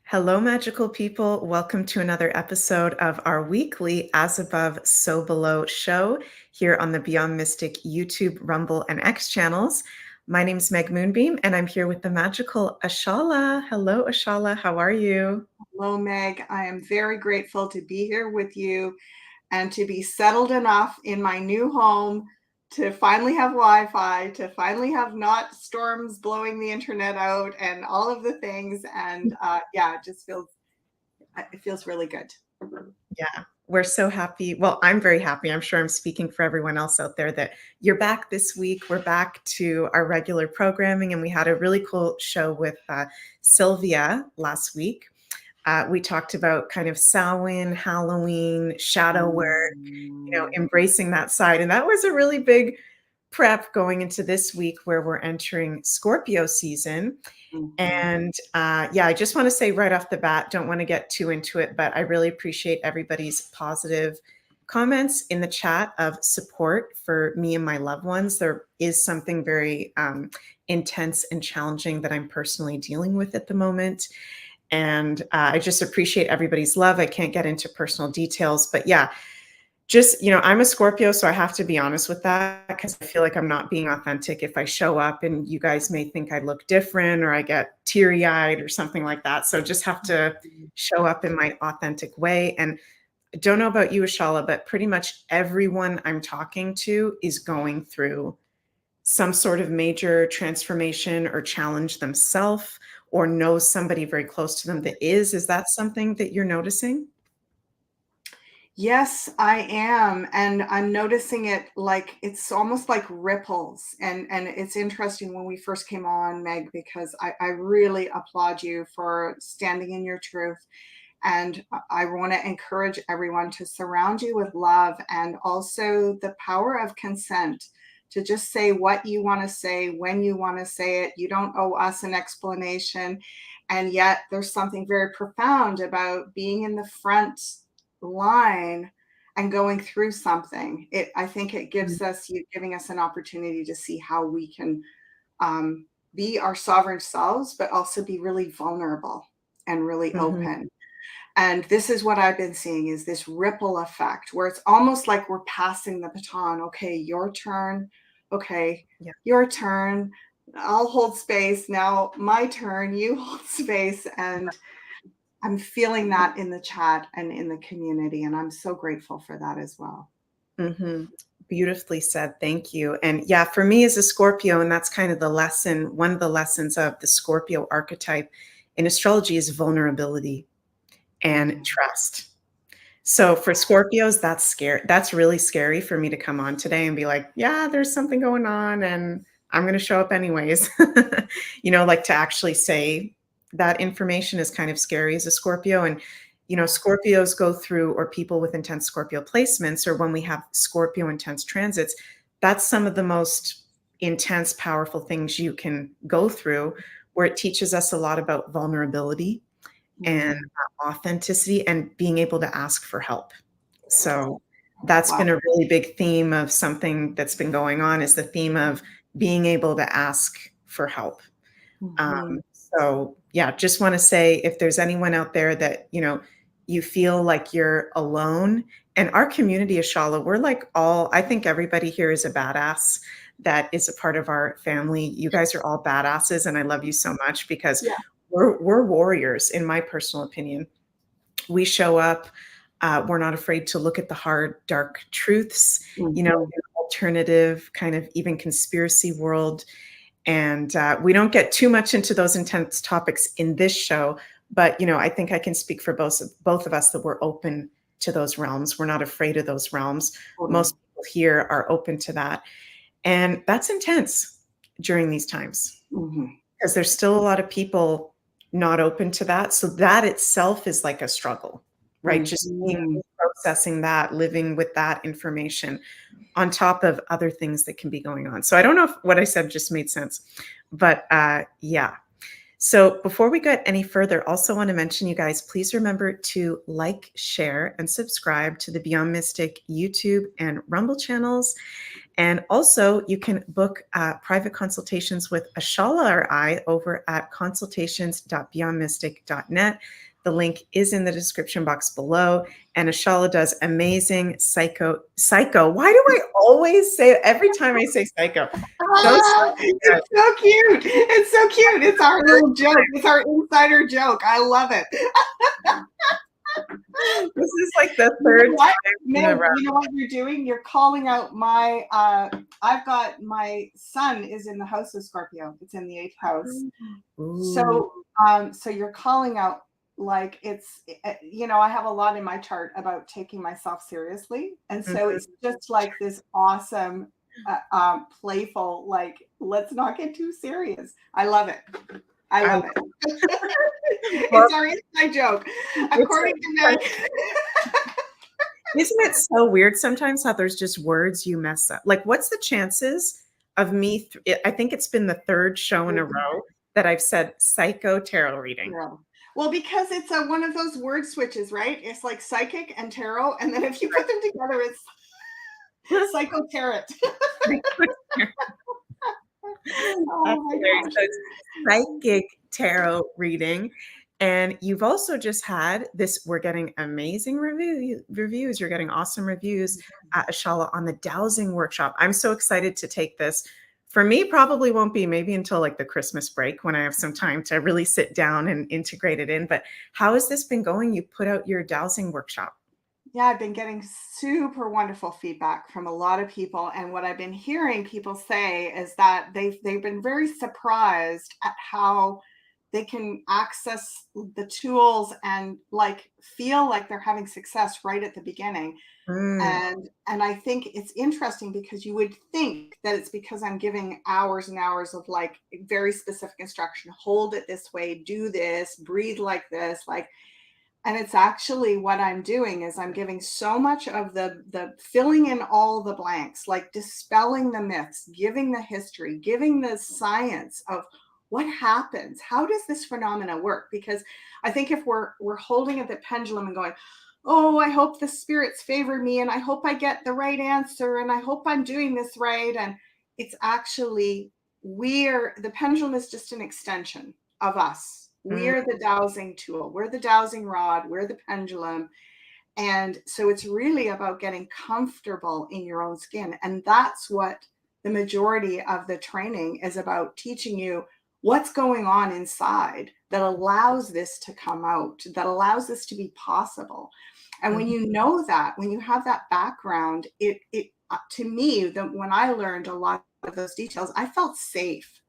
Hello, magical people. Welcome to another episode of our weekly As Above, So Below show here on the Beyond Mystic YouTube, Rumble, and X channels. My name is Meg Moonbeam, and I'm here with the magical Ashala. Hello, Ashala. How are you? Hello, Meg. I am very grateful to be here with you and to be settled enough in my new home to finally have Wi-Fi, to finally have not storms blowing the internet out and all of the things. And yeah, it feels really good. Yeah, we're so happy. Well, I'm very happy. I'm sure I'm speaking for everyone else out there that you're back this week. We're back to our regular programming, and we had a really cool show with Sylvia last week. We talked about kind of Samhain, Halloween, shadow work, embracing that side. And that was a really big prep going into this week where we're entering Scorpio season. And yeah, I just want to say right off the bat, don't want to get too into it, but I really appreciate everybody's positive comments in the chat of support for me and my loved ones. There is something very intense and challenging that I'm personally dealing with at the moment. And I just appreciate everybody's love. I can't get into personal details, but yeah, just, I'm a Scorpio, so I have to be honest with that because I feel like I'm not being authentic if I show up and you guys may think I look different or I get teary-eyed or something like that. So just have to show up in my authentic way. And I don't know about you, Ashala, but pretty much everyone I'm talking to is going through some sort of major transformation or challenge themselves or knows somebody very close to them that is. Is that something that you're noticing? Yes, I am. And I'm noticing it like it's almost like ripples. And it's interesting when we first came on, Meg, because I really applaud you for standing in your truth. And I want to encourage everyone to surround you with love and also the power of consent to just say what you want to say when you want to say it. You don't owe us an explanation. And yet there's something very profound about being in the front line and going through something. I think it gives us, you giving us an opportunity to see how we can be our sovereign selves, but also be really vulnerable and really Mm-hmm. open. And this is what I've been seeing is this ripple effect where it's almost like we're passing the baton. Okay, your turn. Okay, Yeah. your turn. I'll hold space. Now my turn. You hold space. And I'm feeling that in the chat and in the community. And I'm so grateful for that as well. Mm-hmm. Beautifully said. Thank you. And yeah, for me as a Scorpio, and that's kind of the lesson, one of the lessons of the Scorpio archetype in astrology is vulnerability and trust. So for Scorpios, that's scary. That's really scary for me to come on today and be like, yeah, there's something going on and I'm going to show up anyways. Like to actually say that information is kind of scary as a Scorpio. And, Scorpios go through, or people with intense Scorpio placements, or when we have Scorpio intense transits, that's some of the most intense, powerful things you can go through, where it teaches us a lot about vulnerability and authenticity and being able to ask for help. So that's Wow. been a really big theme of something that's been going on, is the theme of being able to ask for help. Mhm. So yeah, just want to say if there's anyone out there that, you feel like you're alone, and our community, Ashala, we're like I think everybody here is a badass that is a part of our family. You guys are all badasses, and I love you so much because Yeah. we're warriors, in my personal opinion. We show up. We're not afraid to look at the hard, dark truths, Mhm. in alternative kind of even conspiracy world. And we don't get too much into those intense topics in this show, but I think I can speak for both of us that we're open to those realms. We're not afraid of those realms. Totally. Most people here are open to that, and that's intense during these times Mhm. because there's still a lot of people not open to that. So that itself is like a struggle, right? Just being Mhm. processing that, living with that information on top of other things that can be going on. So I don't know if what I said just made sense, but yeah. So before we get any further, also want to mention, you guys, please remember to like, share, and subscribe to the Beyond Mystic YouTube and Rumble channels. And also, you can book private consultations with Ashala or I over at consultations.beyondmystic.net. The link is in the description box below. And Ashala does amazing psycho. Why do I always say every time I say psycho? Ah, it's so cute. It's so cute. It's our little joke. It's our insider joke. I love it. This is like the third time in a row. You know what you're doing? You're calling out my I've got my son is in the house of Scorpio. It's in the 8th house. So so you're calling out like it's I have a lot in my chart about taking myself seriously. And so it's just like this awesome playful, like, let's not get too serious. I love it. I love it. It's our inside joke. According to Meg. Isn't it so weird sometimes how there's just words you mess up? Like, what's the chances of me? I think it's been the third show in a row that I've said psycho tarot reading. Yeah. Well, because it's one of those word switches, right? It's like psychic and tarot. And then if you put them together, it's psycho tarot. Oh my gosh. Psychic tarot reading. And you've also just had this, we're getting amazing reviews. You're getting awesome reviews at Ashala on the Dowsing workshop. I'm so excited to take this. For me, probably won't be maybe until like the Christmas break when I have some time to really sit down and integrate it in. But how has this been going? You put out your Dowsing workshop. Yeah, I've been getting super wonderful feedback from a lot of people. And what I've been hearing people say is that they've been very surprised at how they can access the tools and like feel like they're having success right at the beginning. And I think it's interesting because you would think that it's because I'm giving hours and hours of like very specific instruction, hold it this way, do this, breathe like this, like. And it's actually what I'm doing is I'm giving so much of the filling in all the blanks, like dispelling the myths, giving the history, giving the science of what happens. How does this phenomena work? Because I think if we're holding at the pendulum and going, oh, I hope the spirits favor me and I hope I get the right answer and I hope I'm doing this right. And it's actually the pendulum is just an extension of us. We're the dowsing tool. We're the dowsing rod. We're the pendulum. And so it's really about getting comfortable in your own skin. And that's what the majority of the training is about, teaching you what's going on inside that allows this to come out, that allows this to be possible. And when you know that, when you have that background, it to me, when I learned a lot of those details, I felt safe.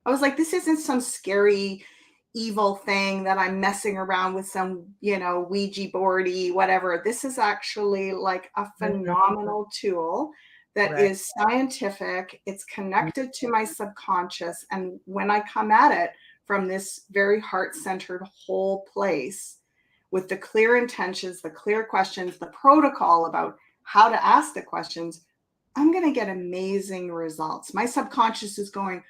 I was like, this isn't some scary evil thing that I'm messing around with some, Ouija boardy, whatever. This is actually like a phenomenal tool that is scientific. It's connected to my subconscious. And when I come at it from this very heart-centered whole place with the clear intentions, the clear questions, the protocol about how to ask the questions, I'm going to get amazing results. My subconscious is going,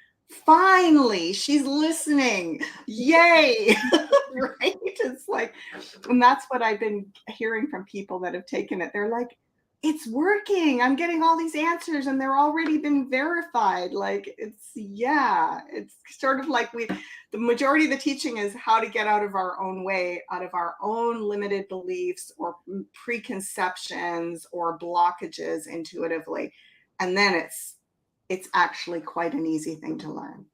finally, she's listening. Yay. Right? It's like, and that's what I've been hearing from people that have taken it. They're like, it's working. I'm getting all these answers and they're already been verified. Like it's sort of like the majority of the teaching is how to get out of our own way, out of our own limited beliefs or preconceptions or blockages intuitively. And then it's actually quite an easy thing to learn.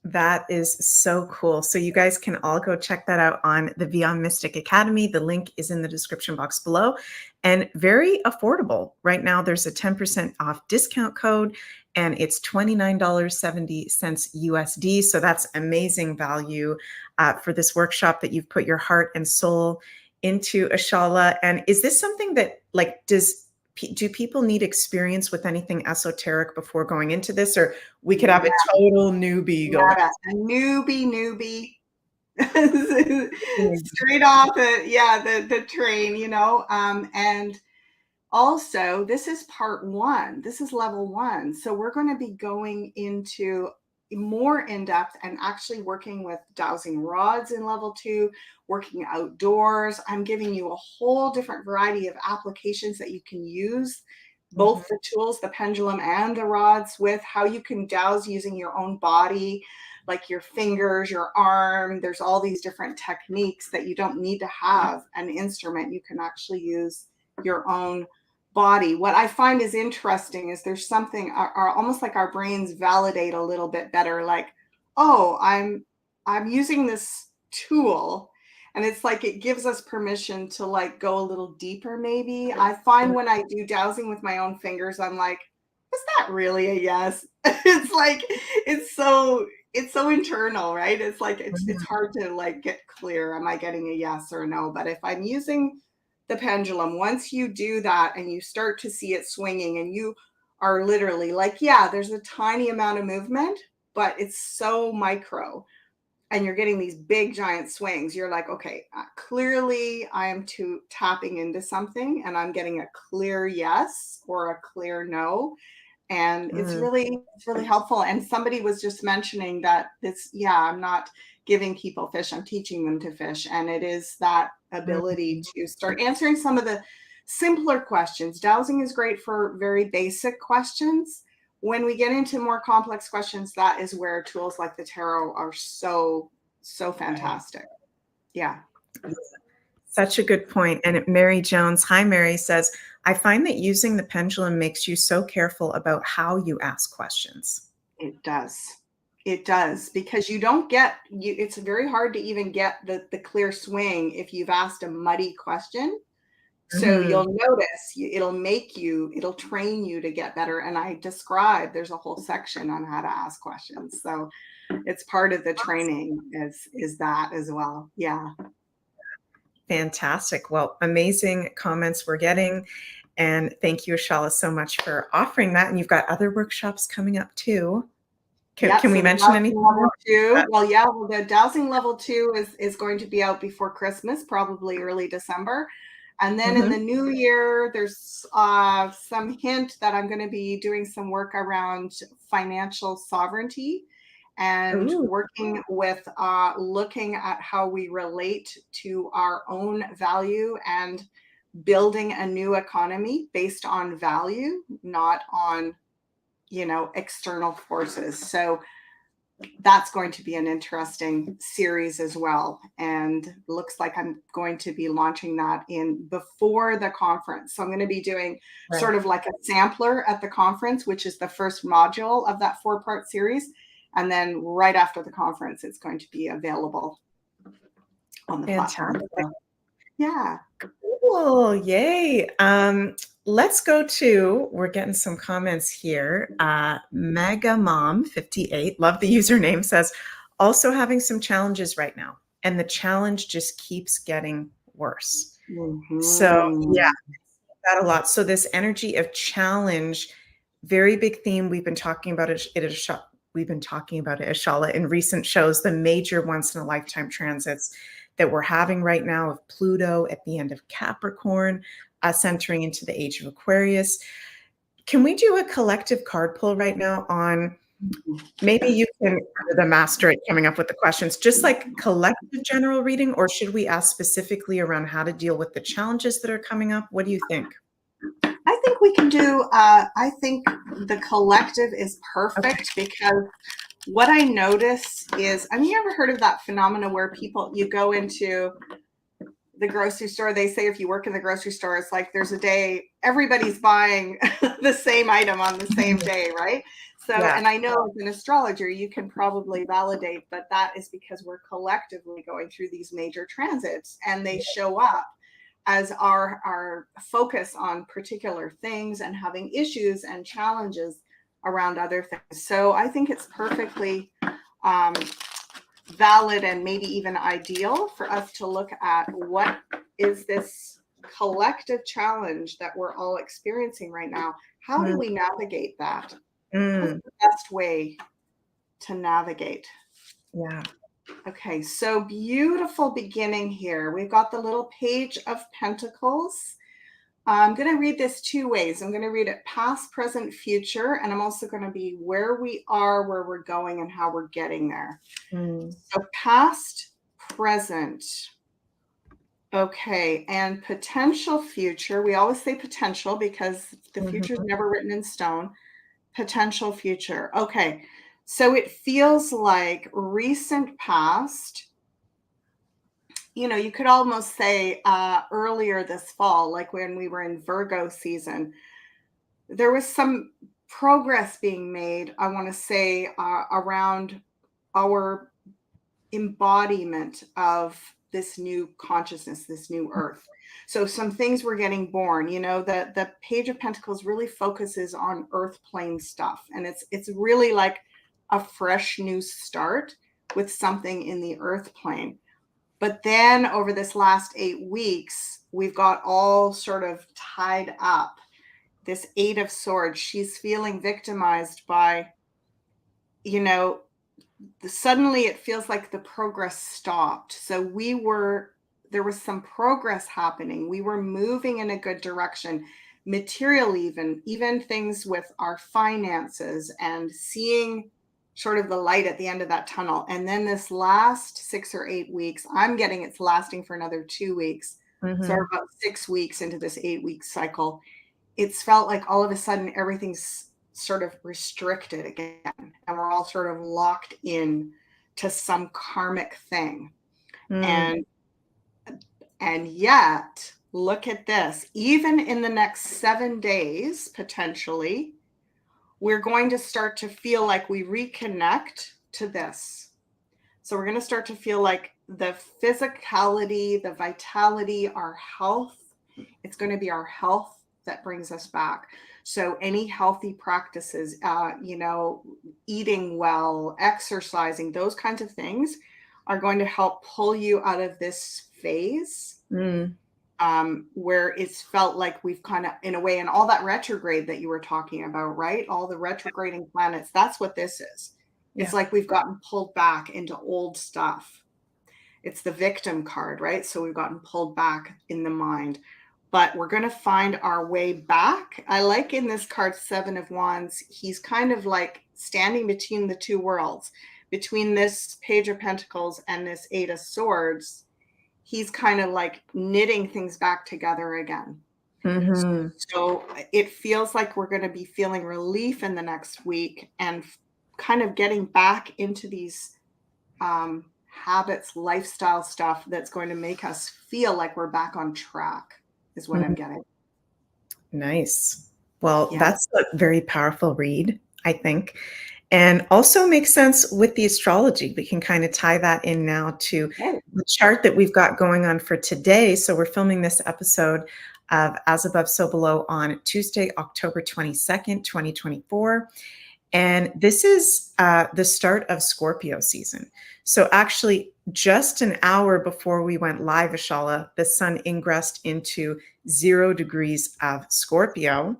That is so cool. So you guys can all go check that out on the Beyond Mystic Academy. The link is in the description box below and very affordable. Right now there's a 10% off discount code and it's $29.70 USD. So that's amazing value for this workshop that you've put your heart and soul into, Ashala. And is this something that do people need experience with anything esoteric before going into this, or we could have a total newbie going? A newbie straight off the train, and also this is part 1. This is level 1. So we're going to be going into more in depth and actually working with dowsing rods in level 2, working outdoors. I'm giving you a whole different variety of applications that you can use both the tools, the pendulum and the rods, with how you can dowse using your own body, like your fingers, your arm. There's all these different techniques that you don't need to have an instrument. You can actually use your own body. What I find is interesting is there's something almost like our brains validate a little bit better, like, oh, I'm using this tool, and it's like it gives us permission to like go a little deeper. Maybe I find when I do dowsing with my own fingers, I'm like, is that really a yes? It's like it's so internal, right? It's like it's hard to like get clear, am I getting a yes or a no? But if I'm using the pendulum, once you do that and you start to see it swinging, and you are literally like, yeah, there's a tiny amount of movement, but it's so micro, and you're getting these big giant swings, you're like, okay, clearly I am tapping into something, and I'm getting a clear yes or a clear no. And it's really helpful. And somebody was just mentioning that I'm not giving people fish, I'm teaching them to fish. And it is that ability to start answering some of the simpler questions. Dowsing is great for very basic questions. When we get into more complex questions, that is where tools like the tarot are so fantastic. Yeah. Such a good point. And Mary Jones, hi Mary, says, I find that using the pendulum makes you so careful about how you ask questions. It does. It does, because you don't get, it's very hard to even get the clear swing if you've asked a muddy question. So you'll notice it'll train you to get better. And I describe, there's a whole section on how to ask questions. So it's part of the training is that as well. Yeah. Fantastic. Well, amazing comments we're getting. And thank you, Ashala, so much for offering that. And you've got other workshops coming up too. Can we mention anything? Level 2. Well, yeah, the dowsing level 2 is going to be out before Christmas, probably early December. And then in the new year, there's some hint that I'm going to be doing some work around financial sovereignty, and working with looking at how we relate to our own value and building a new economy based on value, not on, external forces. So that's going to be an interesting series as well. And looks like I'm going to be launching that before the conference. So I'm going to be doing sort of like a sampler at the conference, which is the first module of that 4-part series. And then right after the conference, it's going to be available on the platform. So, yeah. Cool. Yay. Let's go to, we're getting some comments here. Mega Mom 58, love the username, says, also having some challenges right now. And the challenge just keeps getting worse. So yeah, that a lot. So this energy of challenge, very big theme. We've been talking about it. We've been talking about it, Ashala, in recent shows, the major once in a lifetime transits that we're having right now of Pluto at the end of Capricorn, entering into the age of Aquarius. Can we do a collective card pull right now on, maybe you can, the master at coming up with the questions, just like collective general reading, or should we ask specifically around how to deal with the challenges that are coming up? What do you think? I think we can do, I think the collective is perfect, because what I notice is, I mean, you ever heard of that phenomena where you go into the grocery store, they say if you work in the grocery store, it's like there's a day everybody's buying the same item on the same day, right? So, and I know as an astrologer, you can probably validate, but that is because we're collectively going through these major transits, and they show up as our focus on particular things and having issues and challenges around other things. So I think it's perfectly valid and maybe even ideal for us to look at what is this collective challenge that we're all experiencing right now. How do we navigate that? What's the best way to navigate? Yeah. Okay, so beautiful beginning here. We've got the little Page of Pentacles. I'm going to read this 2 ways. I'm going to read it past, present, future, and I'm also going to be where we are, where we're going, and how we're getting there. So past, present. Okay, and potential future. We always say potential because the future is Mhm. never written in stone. Potential future. Okay. So it feels like recent past, you could almost say earlier this fall, like when we were in Virgo season, there was some progress being made, I want to say, around our embodiment of this new consciousness, this new earth. So some things were getting born. The Page of Pentacles really focuses on earth plane stuff. And it's really like a fresh new start with something in the earth plane. But then over this last 8 weeks, we've got all sort of tied up. This Eight of Swords, she's feeling victimized by, you know, suddenly it feels like the progress stopped. So there was some progress happening. We were moving in a good direction, material, even things with our finances and seeing sort of the light at the end of that tunnel. And then this last 6 or 8 weeks, I'm getting it's lasting for another 2 weeks. So Mhm. about 6 weeks into this 8 week cycle, it's felt like all of a sudden everything's sort of restricted again, and we're all sort of locked in to some karmic thing. Mm. And yet, look at this. Even in the next 7 days, potentially, we're going to start to feel like we reconnect to this. So we're going to start to feel like the physicality, the vitality, our health, it's going to be our health that brings us back. So any healthy practices, eating well, exercising, those kinds of things are going to help pull you out of this phase, Mm. where it's felt like we've kind of, in a way, and all that retrograde that you were talking about, right? All the retrograding planets, that's what this is. It's Yeah. like we've gotten pulled back into old stuff. It's the victim card, right? So we've gotten pulled back in the mind, but we're going to find our way back. I like in this card, Seven of Wands, he's kind of like standing between the two worlds, between this Page of Pentacles and this Eight of Swords. He's kind of like knitting things back together again. Mhm. So it feels like we're going to be feeling relief in the next week and kind of getting back into these habits, lifestyle stuff that's going to make us feel like we're back on track, is what I'm Mhm. getting. Nice. Well, Yeah. that's a very powerful read, I think, and also makes sense with the astrology. We can kind of tie that in now to Oh, the chart that we've got going on for today. So we're filming this episode of As Above, So Below on Tuesday, October 22nd, 2024. And this is the start of Scorpio season. So, actually, just an hour before we went live, Ashala, the sun ingressed into 0 degrees of Scorpio.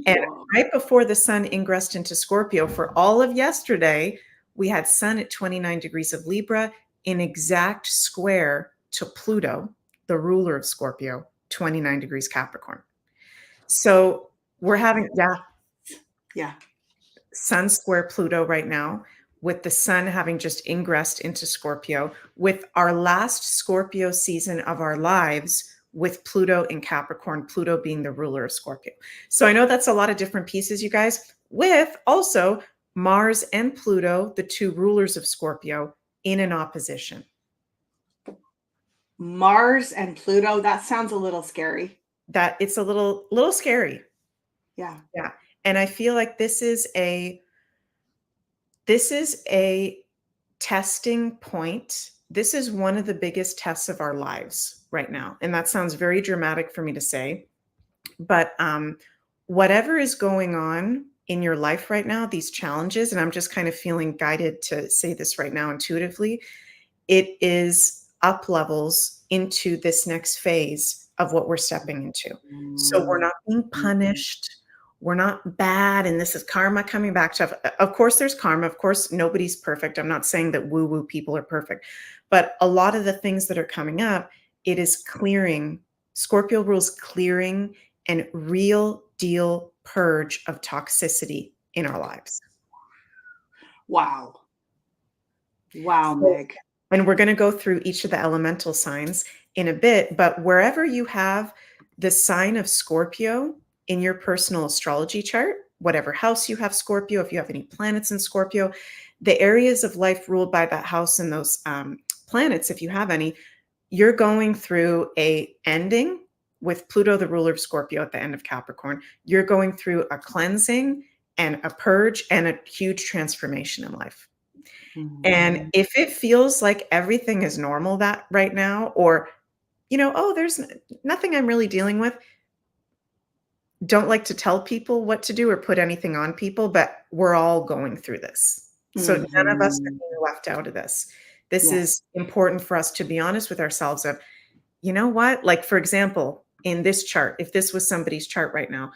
And cool. right before the sun ingressed into Scorpio, for all of yesterday, we had sun at 29 degrees of Libra in exact square to Pluto, the ruler of Scorpio, 29 degrees Capricorn. So, we're having, yeah, Yeah. Sun square Pluto right now, with the sun having just ingressed into Scorpio, with our last Scorpio season of our lives with Pluto in Capricorn, Pluto being the ruler of Scorpio. So I know that's a lot of different pieces, you guys, with also Mars and Pluto, the two rulers of Scorpio, in an opposition. Mars and Pluto, that sounds a little scary. That it's a little scary. Yeah. Yeah. And I feel like this is a testing point. This is one of the biggest tests of our lives right now. And that sounds very dramatic for me to say, but whatever is going on in your life right now, these challenges, and I'm just kind of feeling guided to say this right now intuitively, it is up levels into this next phase of what we're stepping into. So we're Mm. not being punished. We're not bad. And this is karma coming back to, of course, there's karma. Of course, nobody's perfect. I'm not saying that woo woo people are perfect, but a lot of the things that are coming up, it is clearing. Scorpio rules clearing and real deal purge of toxicity in our lives. Wow. Wow, So Meg. And we're going to go through each of the elemental signs in a bit, but wherever you have the sign of Scorpio in your personal astrology chart, whatever house you have Scorpio, if you have any planets in Scorpio, the areas of life ruled by that house and those planets, if you have any, you're going through a ending with Pluto, the ruler of Scorpio, at the end of Capricorn. You're going through a cleansing and a purge and a huge transformation in life. And if it feels like everything is normal that right now, or, oh, there's nothing I'm really dealing with, don't like to tell people what to do or put anything on people, but we're all going through this. So none of us are being left out of this. This is important for us to be honest with ourselves of, you know what? Like, for example, in this chart, if this was somebody's chart right now,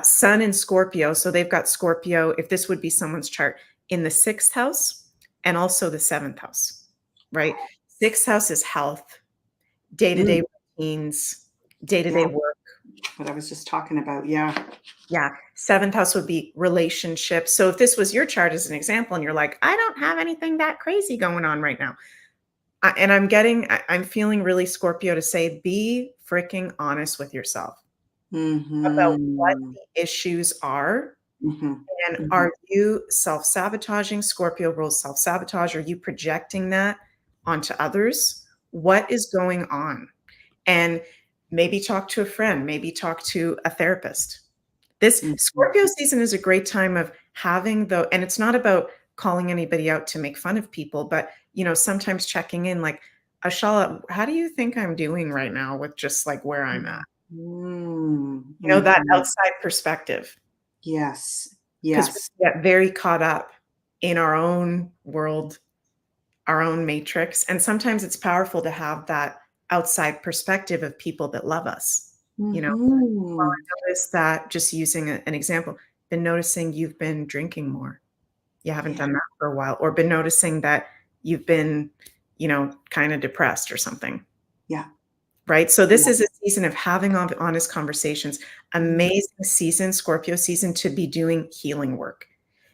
Sun in Scorpio, so they've got Scorpio, if this would be someone's chart, in the 6th house and also the 7th house, right? 6th house is health, day-to-day routines, day-to-day work. What I was just talking about. Yeah. 7th house would be relationships. So if this was your chart as an example, and you're like, I don't have anything that crazy going on right now. And I'm feeling really Scorpio to say, be freaking honest with yourself about what the issues are. And are you self-sabotaging? Scorpio rules self-sabotage. Are you projecting that onto others? What is going on? And maybe talk to a friend, maybe talk to a therapist. This Scorpio season is a great time of having and it's not about calling anybody out to make fun of people, but, sometimes checking in like, Ashala, how do you think I'm doing right now with just like where I'm at? That outside perspective. Yes. Because we get very caught up in our own world, our own matrix. And sometimes it's powerful to have that outside perspective of people that love us. Well, I noticed that, just using an example, been noticing you've been drinking more. You haven't done that for a while, or been noticing that you've been, kind of depressed or something. Right. So this is a season of having honest conversations. Amazing season, Scorpio season, to be doing healing work.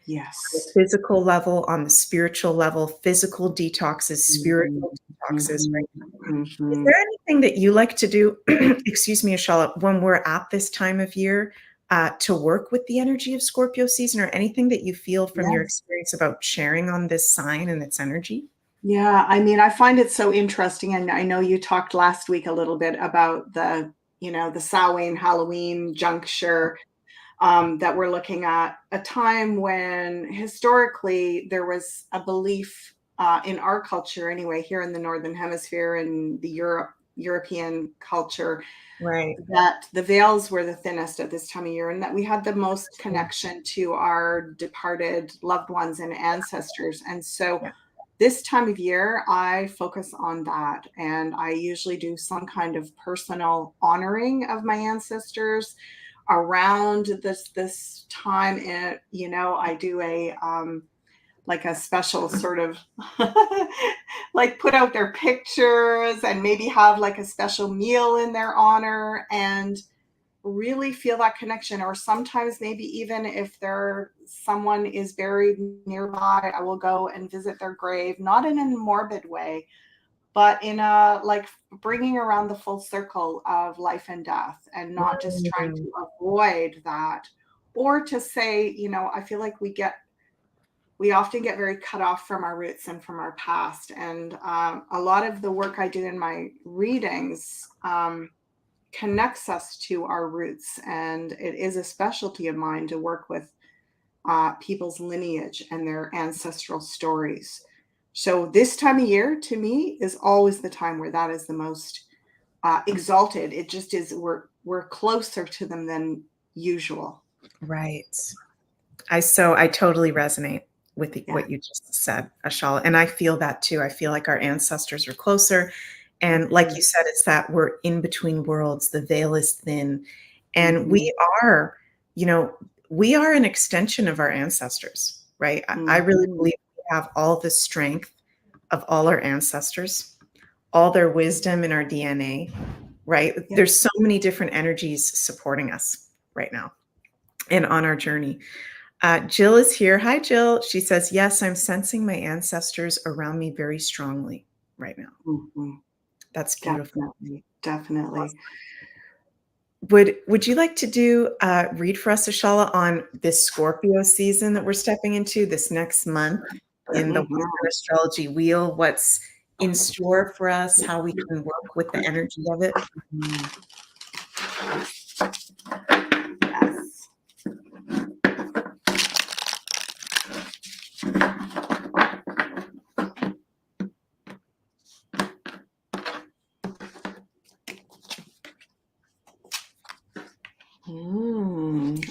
On the physical level, on the spiritual level, physical detoxes, spiritual detoxes. Right? Is there anything that you like to do, excuse me, Ashala, when we're at this time of year to work with the energy of Scorpio season, or anything that you feel from your experience about sharing on this sign and its energy? Yeah, I mean, I find it so interesting. And I know you talked last week a little bit about the Samhain, Halloween juncture that we're looking at, a time when historically there was a belief in our culture anyway, here in the Northern Hemisphere and the European culture, that the veils were the thinnest at this time of year, and that we had the most connection to our departed loved ones and ancestors. And so this time of year, I focus on that, and I usually do some kind of personal honoring of my ancestors around this time. And I do a like a special sort of like put out their pictures and maybe have like a special meal in their honor, and really feel that connection. Or sometimes maybe even if someone is buried nearby, I will go and visit their grave, not in a morbid way, but in a like bringing around the full circle of life and death, and not just trying to avoid that, or to say, I feel like we often get very cut off from our roots and from our past. And a lot of the work I do in my readings connects us to our roots, and it is a specialty of mine to work with people's lineage and their ancestral stories. So this time of year, to me, is always the time where that is the most exalted. It just is. We're closer to them than usual. Right. I totally resonate with what you just said, Ashala, and I feel that too. I feel like our ancestors are closer. And like you said, it's that we're in between worlds. The veil is thin. And we are an extension of our ancestors, right? I really believe we have all the strength of all our ancestors, all their wisdom in our DNA, right? There's so many different energies supporting us right now and on our journey. Jill is here. Hi, Jill. She says, yes, I'm sensing my ancestors around me very strongly right now. Mhm. That's beautiful. Definitely, definitely. Would you like to do read for us, Ashala, on this Scorpio season that we're stepping into this next month in the Mhm. Western astrology wheel? What's in store for us? How we can work with the energy of it? Yes.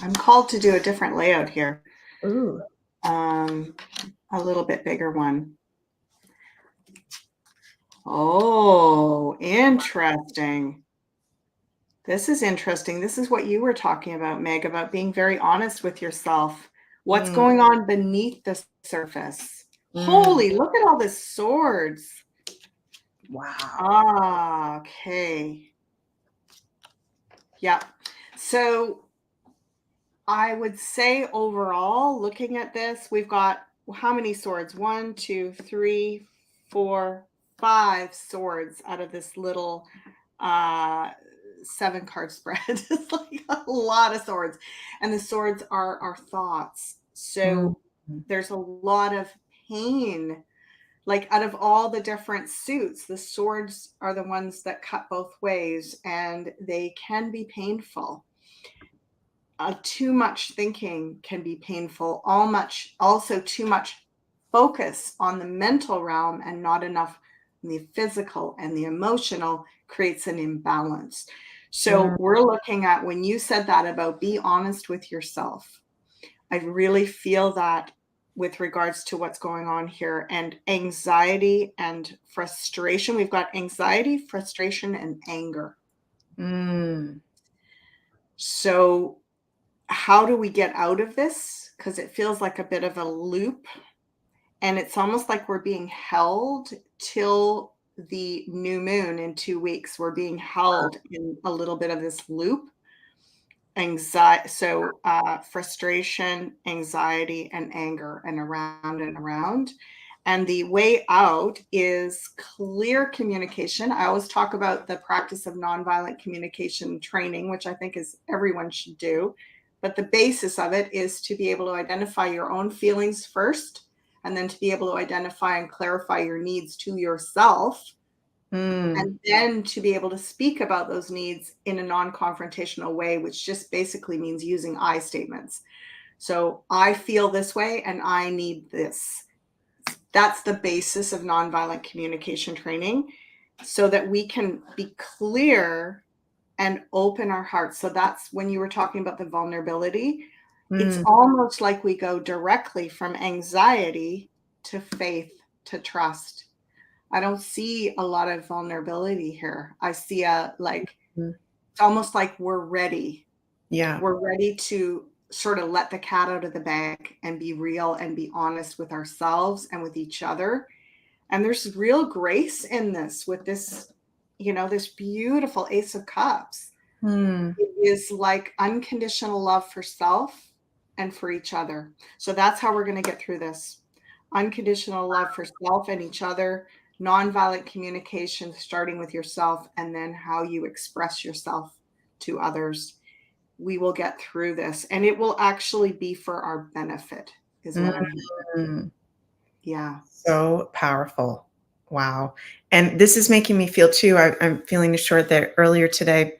I'm called to do a different layout here. Ooh. A little bit bigger one. Oh, interesting. This is interesting. This is what you were talking about, Meg, about being very honest with yourself. What's Mm, going on beneath the surface? mm. Holy, look at all the swords. Wow. Ah, okay. Yeah. So I would say overall, looking at this, we've got how many swords? 1, 2, 3, 4, 5 swords out of this little uh 7 card spread. It's like a lot of swords. And the swords are our thoughts. Mm, So there's a lot of pain. Like out of all the different suits, the swords are the ones that cut both ways and they can be painful. Too much thinking can be painful. Also too much focus on the mental realm and not enough on the physical and the emotional creates an imbalance. So mm, we're looking at when you said that about be honest with yourself. I really feel that with regards to what's going on here and anxiety and frustration. We've got anxiety, frustration, and anger. mm, So how do we get out of this? Because it feels like a bit of a loop. And it's almost like we're being held till the new moon in 2 weeks. We're being held in a little bit of this loop. Anxiety, so frustration, anxiety, and anger, and around and around. And the way out is clear communication. I always talk about the practice of nonviolent communication training, which I think is everyone should do. But the basis of it is to be able to identify your own feelings first, and then to be able to identify and clarify your needs to yourself, mm. and then to be able to speak about those needs in a non-confrontational way, which just basically means using I statements. So I feel this way and I need this. That's the basis of nonviolent communication training so that we can be clear and open our hearts. So that's when you were talking about the vulnerability. It's Mm, almost like we go directly from anxiety to faith to trust. I don't see a lot of vulnerability here. I see mm. it's almost like we're ready. Yeah. We're ready to sort of let the cat out of the bag and be real and be honest with ourselves and with each other. And there's real grace in this with this, this beautiful Ace of Cups. Mm, It is like unconditional love for self and for each other. So that's how we're going to get through this. Unconditional love for self and each other, nonviolent communication, starting with yourself, and then how you express yourself to others. We will get through this, and it will actually be for our benefit, is what I'm hearing. mm. Yeah. So powerful. Wow. And this is making me feel too, I'm feeling assured that earlier today,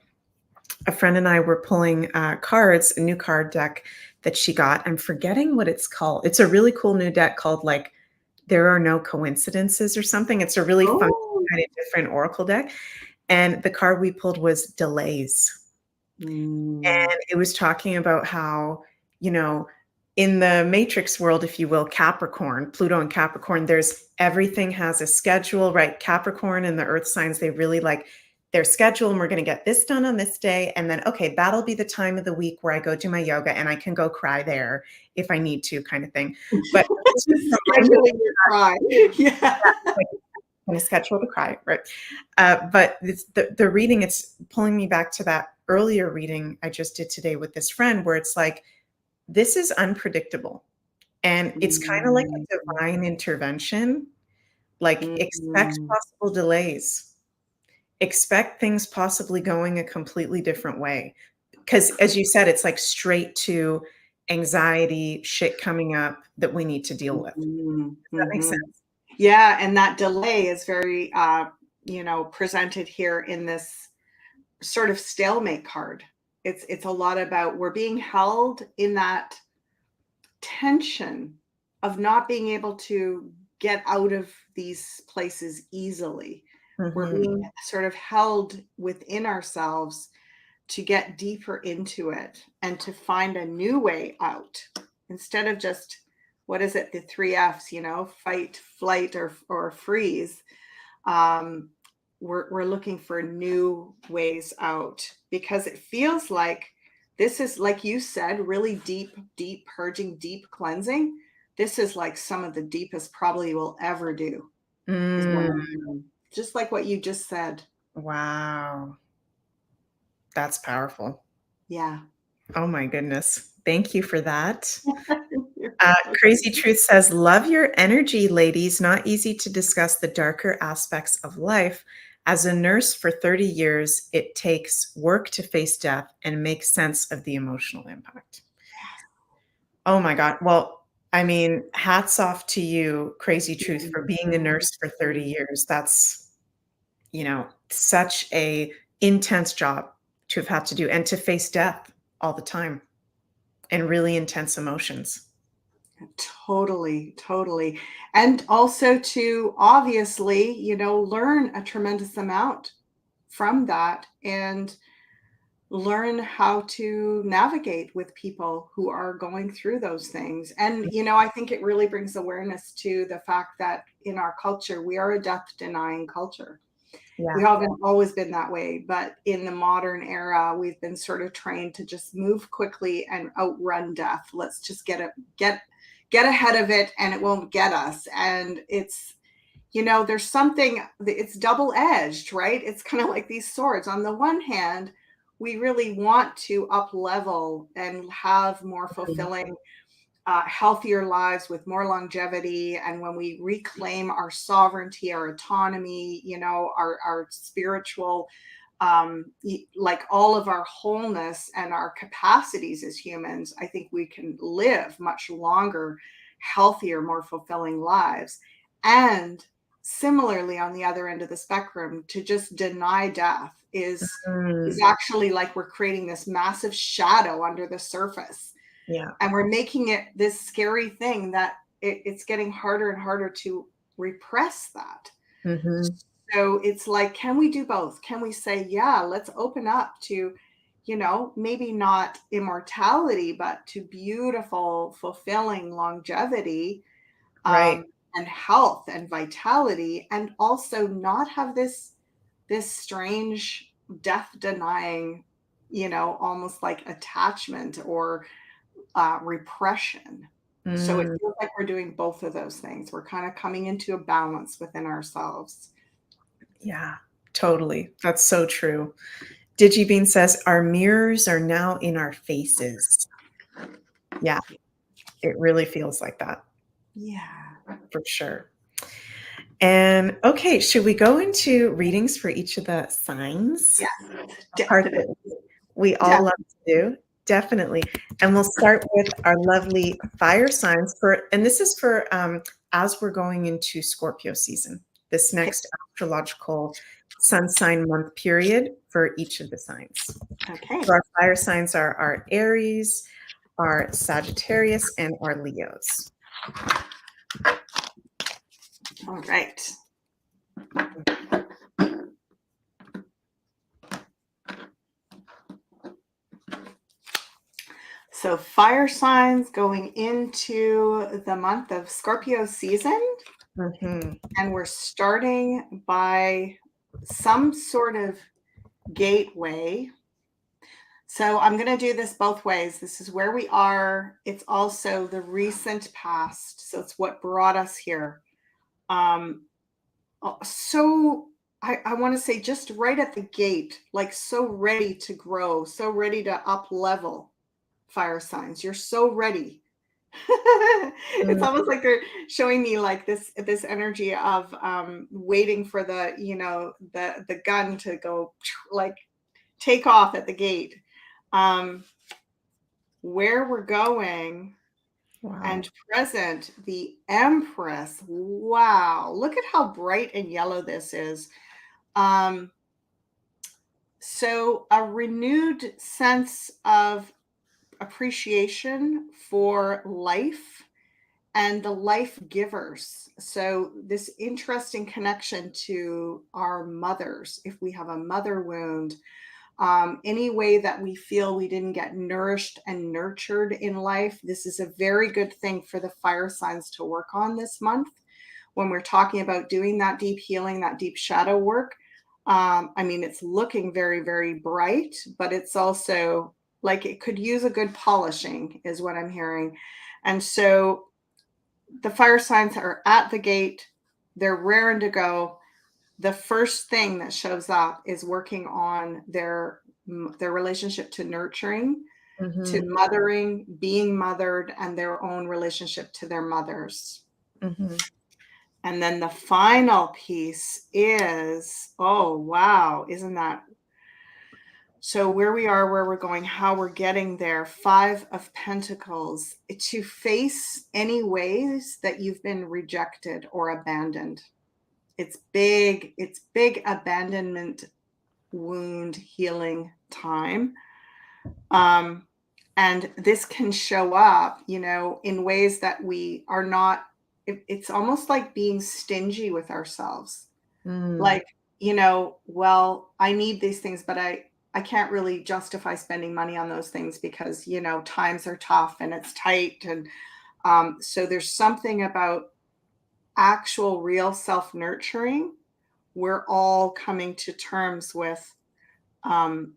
a friend and I were pulling cards, a new card deck that she got. I'm forgetting what it's called. It's a really cool new deck called like There Are No Coincidences or something. It's a really fun Oh. kind of different oracle deck. And the card we pulled was delays. Mm. And it was talking about how, you know, in the matrix world, if you will, Capricorn, Pluto and Capricorn, there's everything has a schedule, right? Capricorn and the earth signs, they really like their schedule and we're going to get this done on this day. And then, okay, that'll be the time of the week where I go do my yoga and I can go cry there if I need to, kind of thing. But this was reminding me Scheduling your cry. Yeah. that, like, kind of schedule to cry, right? But it's the reading, it's pulling me back to that earlier reading I just did today with this friend where it's like, this is unpredictable. And it's kind of like Mm, a divine intervention. Like, expect mm, possible delays, expect things possibly going a completely different way. Because, as you said, it's like straight to anxiety, shit coming up that we need to deal with. mhm, Does that make mhm. sense? Yeah, and that delay is very, presented here in this sort of stalemate card. It's a lot about we're being held in that tension of not being able to get out of these places easily. We're Mhm. being sort of held within ourselves to get deeper into it and to find a new way out instead of just what is it, the three F's, fight, flight, or freeze. um, we're looking for new ways out because it feels like this is, like you said, really deep purging, deep cleansing. This is like some of the deepest probably we'll ever do, is what Mm, I'm doing. Just like what you just said. wow. That's powerful. Yeah. Oh my goodness. Thank you for that. You're Crazy Truth says, love your energy, ladies. Not easy to discuss the darker aspects of life. As a nurse for 30 years, it takes work to face death and make sense of the emotional impact. Oh my God. Well, I mean, hats off to you, Crazy Truth, for being a nurse for 30 years. That's, such a intense job to have had to do and to face death all the time and really intense emotions. Totally, totally. And also to obviously, learn a tremendous amount from that and learn how to navigate with people who are going through those things. And, I think it really brings awareness to the fact that in our culture, we are a death denying culture. We Yeah. haven't always been that way, but in the modern era, we've been sort of trained to just move quickly and outrun death. Let's just get ahead of it and it won't get us. And there's something, it's double edged, right? It's kind of like these swords. On the one hand, we really want to up level and have more Mhm. fulfilling, healthier lives with more longevity. And when we reclaim our sovereignty, our autonomy, our spiritual, like all of our wholeness and our capacities as humans, I think we can live much longer, healthier, more fulfilling lives. And similarly, on the other end of the spectrum, to just deny death is Mm, actually like we're creating this massive shadow under the surface, yeah. and we're making it this scary thing that it's getting harder and harder to repress that. Mhm. So it's like, can we do both? Can we say, yeah, let's open up to, maybe not immortality, but to beautiful, fulfilling longevity, Right. um, and health and vitality, and also not have this strange death denying, almost like attachment or repression. So it Mm, feels like we're doing both of those things. We're kind of coming into a balance within ourselves. yeah, totally. That's so true. Digibean says, our mirrors are now in our faces. Yeah, it really feels like that Yeah. for sure. And okay, should we go into readings for each of the signs? Yes, A part that definitely. we all love Definitely. to do. Definitely. And we'll start with our lovely fire signs and this is for as we're going into Scorpio season, this Okay. next astrological sun sign month period for each of the signs. Okay. So our fire signs are our Aries, our Sagittarius, and our Leos. All right. So fire signs going into the month of Scorpio season. Mhm. And we're starting by some sort of gateway. So I'm going to do this both ways. This is where we are. It's also the recent past. So it's what brought us here. Um, so I want to say just right at the gate, like so ready to grow, so ready to up level fire signs. You're so ready. It's Mm. almost like they're showing me like this energy of waiting for the, the gun to go like take off at the gate. Um, where we're going Wow. and present, the Empress. Wow, look at how bright and yellow this is. Um, so a renewed sense of appreciation for life and the life givers. So, this interesting connection to our mothers. If we have a mother wound, any way that we feel we didn't get nourished and nurtured in life, this is a very good thing for the fire signs to work on this month when we're talking about doing that deep healing, that deep shadow work. I mean, it's looking very, very bright, but it's also like it could use a good polishing, is what I'm hearing. And so the fire signs are at the gate, they're raring to go. The first thing that shows up is working on their relationship to nurturing, to Mhm. mothering, being mothered, and their own relationship to their mothers. Mhm. And then the final piece is, oh, wow, isn't that so where we are, where we're going, how we're getting there? Five of Pentacles, to face any ways that you've been rejected or abandoned. It's big abandonment wound healing time. And this can show up, in ways that we are not, it's almost like being stingy with ourselves. Mm. Like, well, I need these things, but I can't really justify spending money on those things because, times are tough and it's tight. And so there's something about actual real self nurturing. We're all coming to terms with um,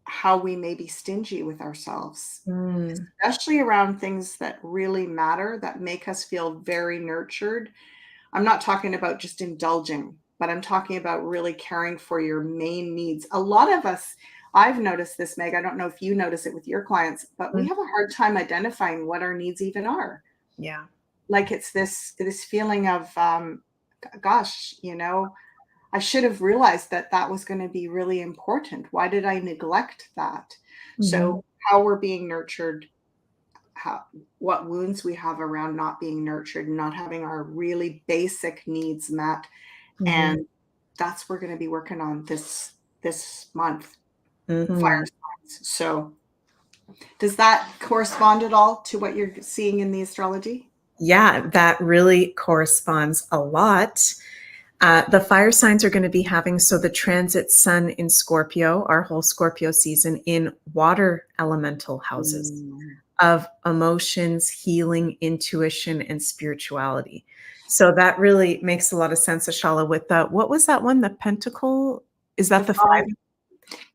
how we may be stingy with ourselves, Mm. especially around things that really matter, that make us feel very nurtured. I'm not talking about just indulging, but I'm talking about really caring for your main needs. A lot of us, I've noticed this, Meg. I don't know if you notice it with your clients, but we Mm. have a hard time identifying what our needs even are. Yeah. Like it's this feeling of, gosh, I should have realized that that was going to be really important. Why did I neglect that? Mhm. So, how we're being nurtured, how, what wounds we have around not being nurtured, not having our really basic needs met, Mhm. and that's what we're going to be working on this month. Fire Mhm. signs. So, does that correspond at all to what you're seeing in the astrology? Yeah, that really corresponds a lot. The fire signs are going to be having so the transit sun in Scorpio, our whole Scorpio season in water elemental houses Mm. of emotions, healing, intuition, and spirituality. So that really makes a lot of sense, Ashala, with what was that one? The pentacle? Is The that the five?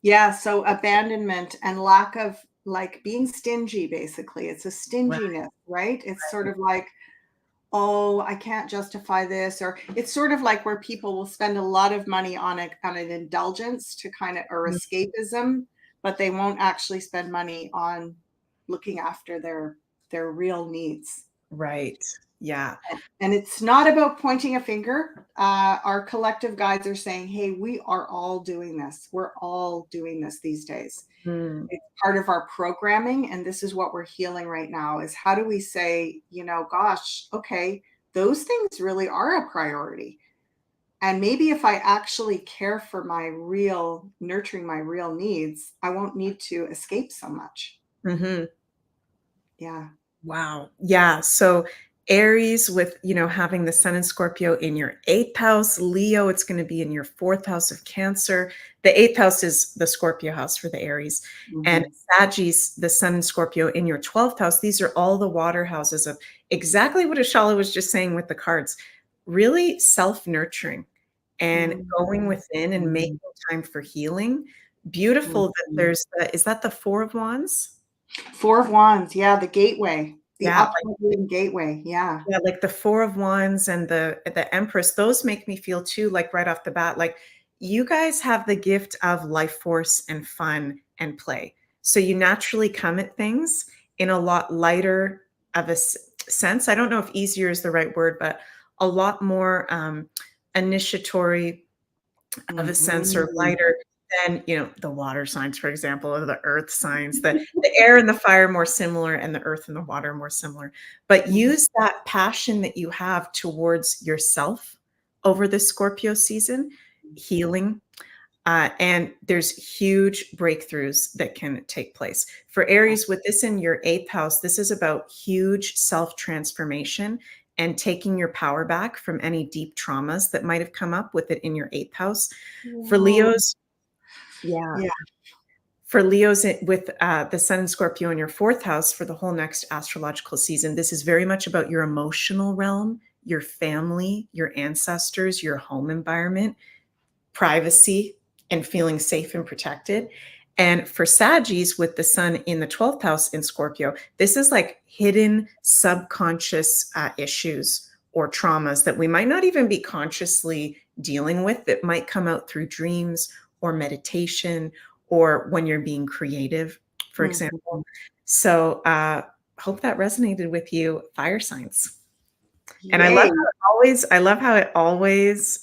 Yeah, so abandonment and lack of like being stingy, basically. It's a Right. stinginess, right? It's sort of like, oh, I can't justify this, or it's sort of like where people will spend a lot of money on an indulgence to kind of or Mm. escapism, but they won't actually spend money on looking after their real needs. Right. Yeah. And it's not about pointing a finger. Our collective guides are saying, hey, we are all doing this. We're all doing this these days. Mm. It's part of our programming. And this is what we're healing right now is how do we say, gosh, okay, those things really are a priority. And maybe if I actually care for nurturing my real needs, I won't need to escape so much. Mhm. Yeah. Wow. Yeah. So Aries with, having the sun and Scorpio in your eighth house, Leo, it's going to be in your fourth house of Cancer. The eighth house is the Scorpio house for the Aries. And Mhm. Sagittarius, the sun and Scorpio in your 12th house. These are all the water houses of exactly what Ashala was just saying with the cards. Really self nurturing and going Mhm. within and making time for healing. Beautiful that Mhm. there's is that the Four of Wands? Four of Wands, yeah, the gateway, the Yeah. upward gateway, yeah. Yeah, like the Four of Wands and the Empress, those make me feel too, like right off the bat, like you guys have the gift of life force and fun and play. So you naturally come at things in a lot lighter of a sense. I don't know if easier is the right word, but a lot more initiatory of a sense, or Mhm. lighter than, the water signs, for example, or the earth signs. The air and the fire more similar, and the earth and the water more similar. But Mhm. use that passion that you have towards yourself over the Scorpio season, healing, and there's huge breakthroughs that can take place. For Aries, with this in your eighth house, this is about huge self transformation and taking your power back from any deep traumas that might have come up with it in your eighth house. For Wow. Leos, yeah. Yeah. For Leos with the Sun and Scorpio in your fourth house for the whole next astrological season, this is very much about your emotional realm, your family, your ancestors, your home environment, privacy, and feeling safe and protected. And for Saggies with the Sun in the 12th house in Scorpio, this is like hidden subconscious issues or traumas that we might not even be consciously dealing with, that might come out through dreams or meditation, or when you're being creative, for example. Mhm. So hope that resonated with you, fire signs. And Yay. I love how it always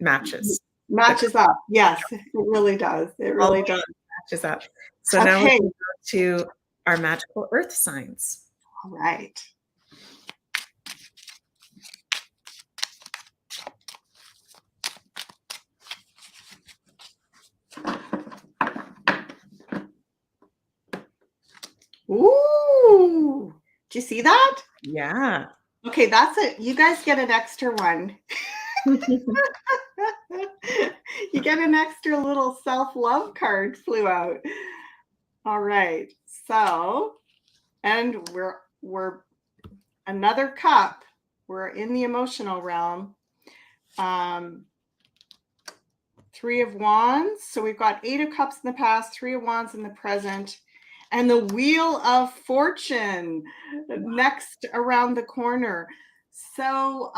matches. The Matches up. Yes, it really does. It really always does. matches up. So now we Okay. can go to our magical earth signs. All right. Ooh. Do you see that? Yeah. Okay, that's it. You guys get an extra one. You get an extra little self-love card flew out. All right. So, and we're another cup. We're in the emotional realm. Um, Three of Wands. So we've got Eight of Cups in the past, Three of Wands in the present, and the Wheel of Fortune next around the corner. So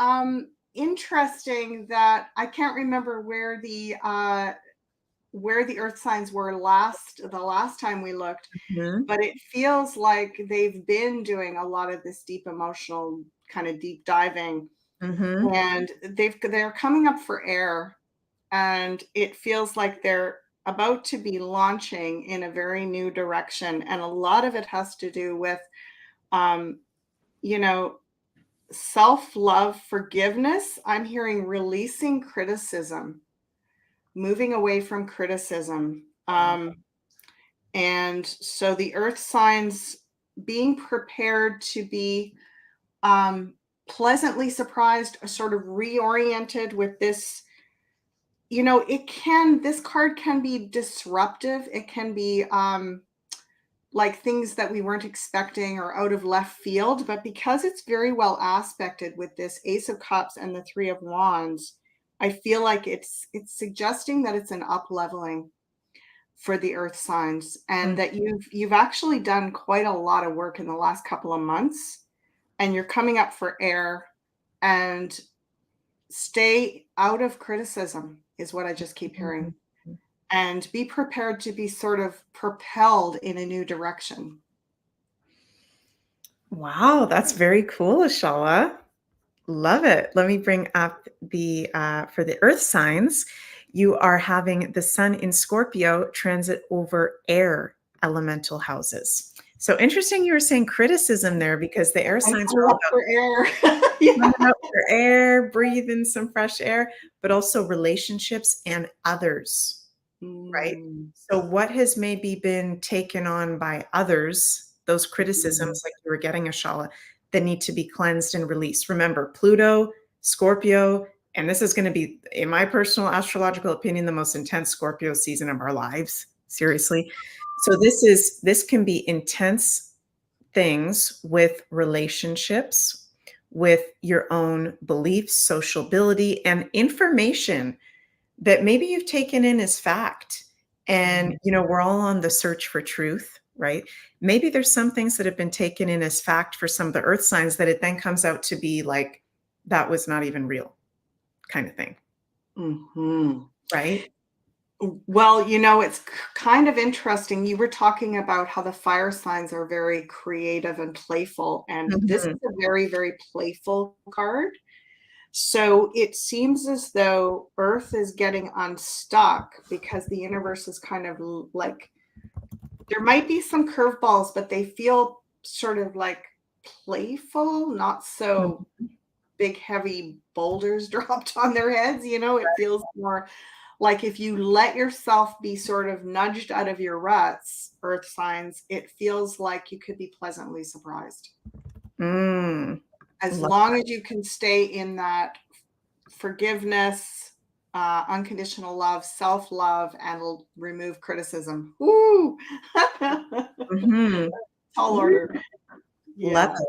interesting that I can't remember where the earth signs were the last time we looked, Mhm. but it feels like they've been doing a lot of this deep emotional kind of deep diving, Mhm. and they're coming up for air, and it feels like they're about to be launching in a very new direction, and a lot of it has to do with um you know self-love, forgiveness. I'm hearing releasing criticism, moving away from criticism. Wow. And so the earth signs being prepared to be um pleasantly surprised, sort of reoriented with this. This card can be disruptive. It can be like things that we weren't expecting or out of left field, but because it's very well aspected with this Ace of Cups and the Three of Wands, I feel like it's suggesting that it's an up leveling for the earth signs, and Mm. that you've actually done quite a lot of work in the last couple of months, and you're coming up for air. And stay out of criticism is what I just keep hearing, Mhm. and be prepared to be sort of propelled in a new direction. Wow, that's very cool, Ashala. Love it. Let me bring up the for the earth signs. You are having the Sun in Scorpio transit over air elemental houses. So interesting you were saying criticism there, because the air I'm signs are coming all up about for air. Yeah. coming out for air, breathing some fresh air, but also relationships and others, right? Mm, So, what has maybe been taken on by others, those mhm, criticisms, like you were getting, Ashala, that need to be cleansed and released? Remember, Pluto, Scorpio, and this is going to be, in my personal astrological opinion, the most intense Scorpio season of our lives. Seriously. So, this can be intense things with relationships, with your own beliefs, sociability, and information that maybe you've taken in as fact. And, mhm, we're all on the search for truth, right? Maybe there's some things that have been taken in as fact for some of the earth signs that it then comes out to be like, that was not even real, kind of thing, mhm. right? Well, it's kind of interesting. You were talking about how the fire signs are very creative and playful, and this Mhm. is a very, very playful card. So it seems as though Earth is getting unstuck because the universe is kind of like, there might be some curveballs, but they feel sort of like playful, not so big, heavy boulders dropped on their heads. It feels more like if you let yourself be sort of nudged out of your ruts, earth signs, it feels like you could be pleasantly surprised. Mm. As Love long as you can stay in that forgiveness, unconditional love, self-love, and remove criticism. Woo! Mhm. Tall Woo. order. Love Yeah. it.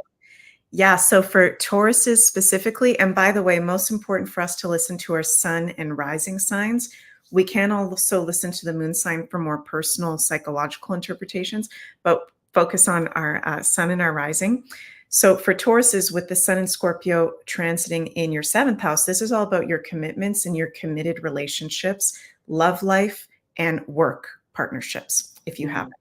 Yeah, so for Tauruses specifically, and by the way, most important for us to listen to our sun and rising signs. We can also listen to the moon sign for more personal psychological interpretations, but focus on our sun and our rising. So for Tauruses, with the sun and Scorpio transiting in your seventh house, this is all about your commitments and your committed relationships, love life, and work partnerships, if you have. Mhm.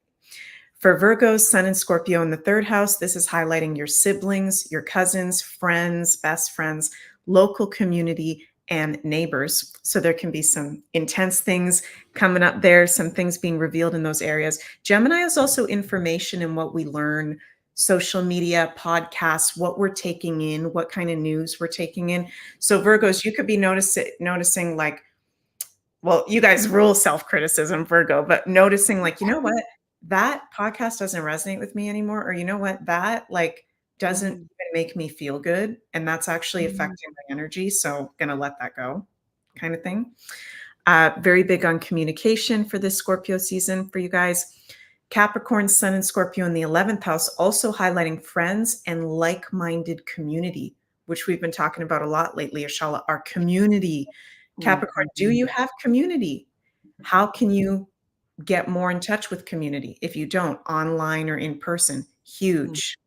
For Virgos, Sun and Scorpio in the third house, this is highlighting your siblings, your cousins, friends, best friends, local community, and neighbors. So there can be some intense things coming up there, some things being revealed in those areas. Gemini is also information in what we learn, social media, podcasts, what we're taking in, what kind of news we're taking in. So Virgos, you could be noticing like, well, you guys rule self-criticism, Virgo, but noticing like, you know what? That podcast doesn't resonate with me anymore. Or you know what? That like doesn't Mhm. even make me feel good. And that's actually Mhm. affecting my energy. So gonna let that go, kind of thing. Very big on communication for this Scorpio season for you guys. Capricorn, Sun, and Scorpio in the 11th house, also highlighting friends and like minded community, which we've been talking about a lot lately, Ashala, our community. Capricorn, do Mhm. you have community? How can you get more in touch with community if you don't, online or in person? Mhm. Huge,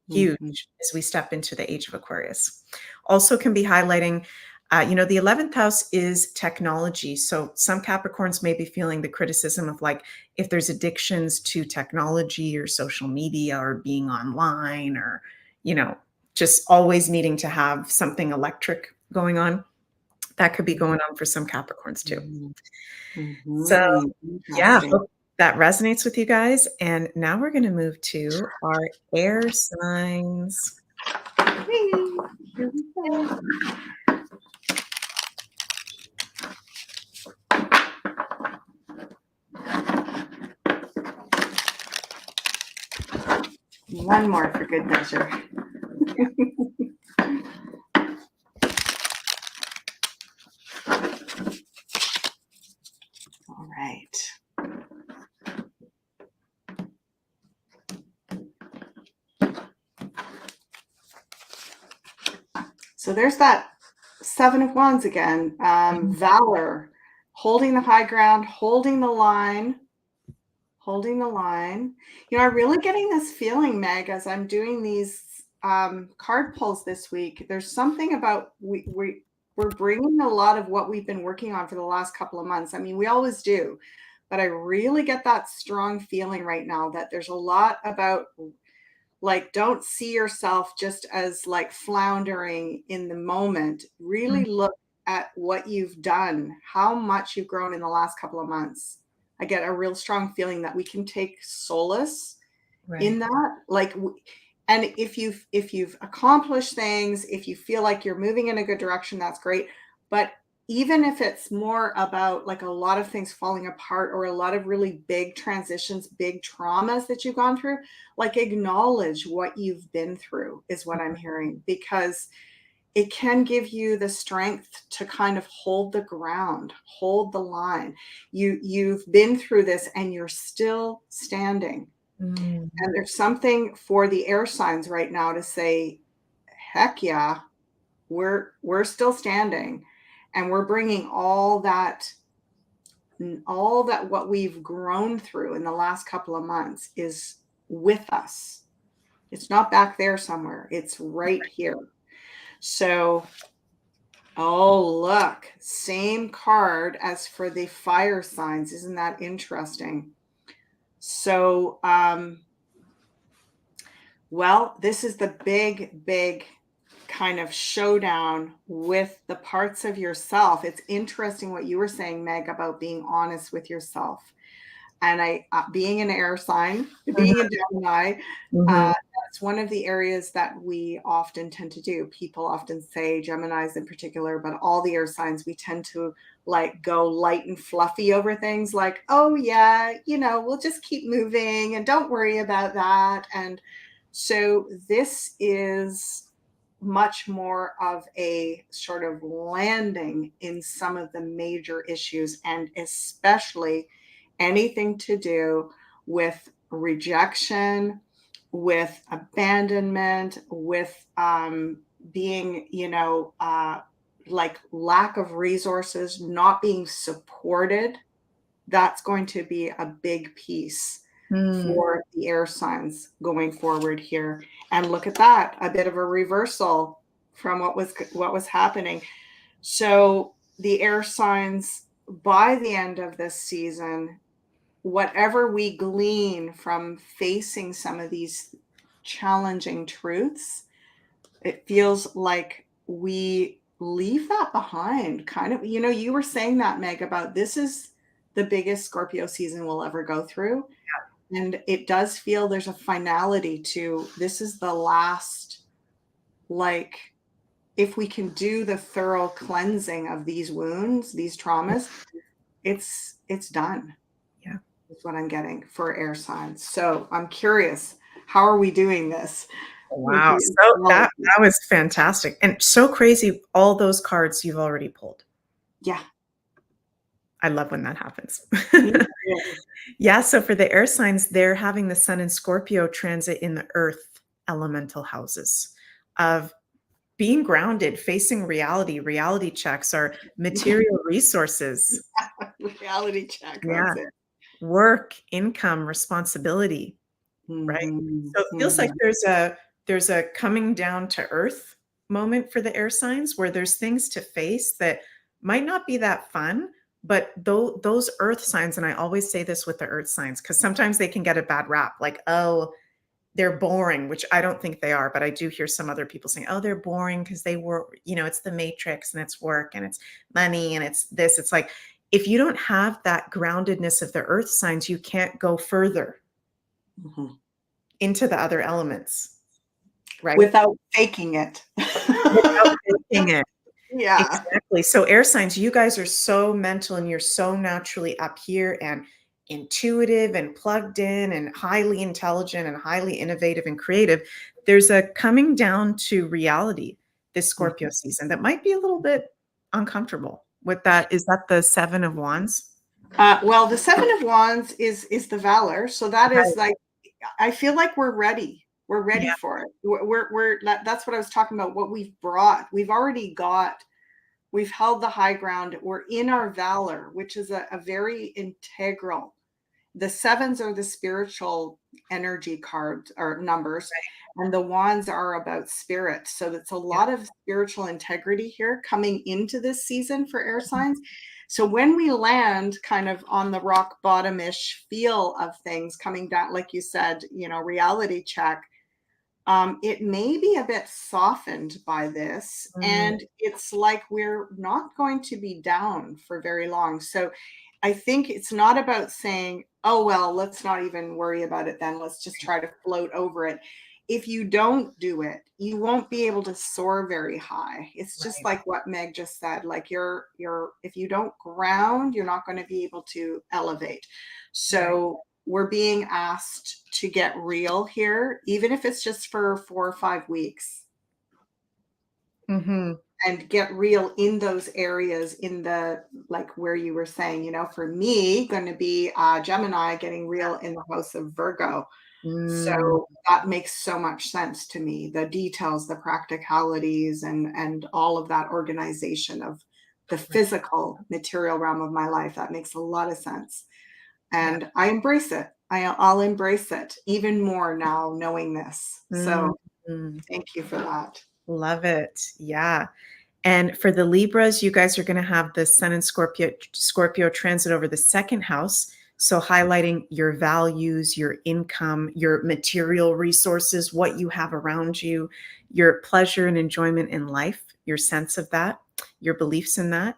huge Mhm. as we step into the age of Aquarius. Also, can be highlighting, the 11th house is technology. So some Capricorns may be feeling the criticism of like if there's addictions to technology or social media or being online or, you know, just always needing to have something electric going on. That could be going on for some Capricorns too. Mhm. So, Mhm. yeah, Interesting. hope that resonates with you guys. And now we're going to move to our air signs. Here we go. One more for good measure. All right. So there's that Seven of Wands again. Mhm. Valor, holding the high ground, holding the line, holding the line. I'm really getting this feeling, Meg, as I'm doing these card pulls this week. There's something about we're bringing a lot of what we've been working on for the last couple of months. I mean, we always do, but I really get that strong feeling right now that there's a lot about like, don't see yourself just as like floundering in the moment. Mm, Really look at what you've done, how much you've grown in the last couple of months. I get a real strong feeling that we can take solace in right. that. And if you've accomplished things, if you feel like you're moving in a good direction, that's great. But even if it's more about like a lot of things falling apart or a lot of really big transitions, big traumas that you've gone through, like acknowledge what you've been through is what I'm hearing, because it can give you the strength to kind of hold the ground, hold the line. You've been through this and you're still standing. Mm, And there's something for the air signs right now to say, heck yeah, we're still standing, and we're bringing all that what we've grown through in the last couple of months is with us. It's not back there somewhere. It's right here. So Oh, look, same card as for the fire signs. Isn't that interesting? So, well, this is the big, big kind of showdown with the parts of yourself. It's interesting what you were saying, Meg, about being honest with yourself. And being an air sign, being a Gemini, Mhm. that's one of the areas that we often tend to do. People often say, Geminis in particular, but all the air signs, we tend to like go light and fluffy over things like, oh yeah, we'll just keep moving and don't worry about that. And so this is much more of a sort of landing in some of the major issues, and especially anything to do with rejection, with abandonment, with being, like lack of resources, not being supported. That's going to be a big piece Mm. for the air signs going forward here. And look at that, a bit of a reversal from what was happening. So the air signs, by the end of this season, whatever we glean from facing some of these challenging truths, it feels like we leave that behind. Kind of, you were saying that, Meg, about this is the biggest Scorpio season we'll ever go through. And it does feel there's a finality to this is the last, like, if we can do the thorough cleansing of these wounds, these traumas, it's done. Yeah. Is what I'm getting for air signs. So I'm curious, how are we doing this with Wow. the So that astrology? that was fantastic. And so crazy all those cards you've already pulled. Yeah, I love when that happens. me too. Yeah, so for the air signs, they're having the Sun and Scorpio transit in the Earth elemental houses of being grounded, facing reality. Reality checks are material resources. Reality check. Yeah. That's it. Work, income, responsibility, right? Mhm, So it feels like mhm. there's a coming down to earth moment for the air signs where there's things to face that might not be that fun, but those earth signs, and I always say this with the earth signs because sometimes they can get a bad rap, like, oh, they're boring, which I don't think they are, but I do hear some other people saying, oh, they're boring because they work, it's the matrix and it's work and it's money and it's this. It's like, if you don't have that groundedness of the earth signs, you can't go further Mhm. into the other elements, right? Without faking it. Without thinking it. Yeah. Exactly. So air signs, you guys are so mental and you're so naturally up here and intuitive and plugged in and highly intelligent and highly innovative and creative. There's a coming down to reality this Scorpio Mhm. season that might be a little bit uncomfortable with that. Is that the Seven of Wands? Well, the Seven of Wands is the Valor, so that is Right. like, I feel like we're ready. We're Yeah. ready for it. That's what I was talking about. What we've brought, we've already got. We've held the high ground. We're in our valor, which is a very integral. The sevens are the spiritual energy cards or numbers, and the wands are about spirit. So it's a Yeah. lot of spiritual integrity here coming into this season for air signs. So when we land kind of on the rock bottom-ish feel of things coming down, like you said, reality check, it may be a bit softened by this, Mm, and it's like we're not going to be down for very long. So I think it's not about saying, oh, well, let's not even worry about it then. Let's just try to float over it. If you don't do it, you won't be able to soar very high. It's just right. like what Meg just said. Like if you don't ground, you're not going to be able to elevate. Right. So we're being asked to get real here, even if it's just for 4 or 5 weeks, Hmm. and get real in those areas in the, like where you were saying, for me, going to be Gemini, getting real in the house of Virgo. Mm, So that makes so much sense to me. The details, the practicalities, and all of that organization of the right. physical material realm of my life. That makes a lot of sense. Yeah. And I embrace it. I'll embrace it even more now knowing this. Mm, So thank you for that. love it. Yeah. And for the Libras, you guys are going to have the Sun and Scorpio transit over the second house. So highlighting your values, your income, your material resources, what you have around you, your pleasure and enjoyment in life, your sense of that, your beliefs in that.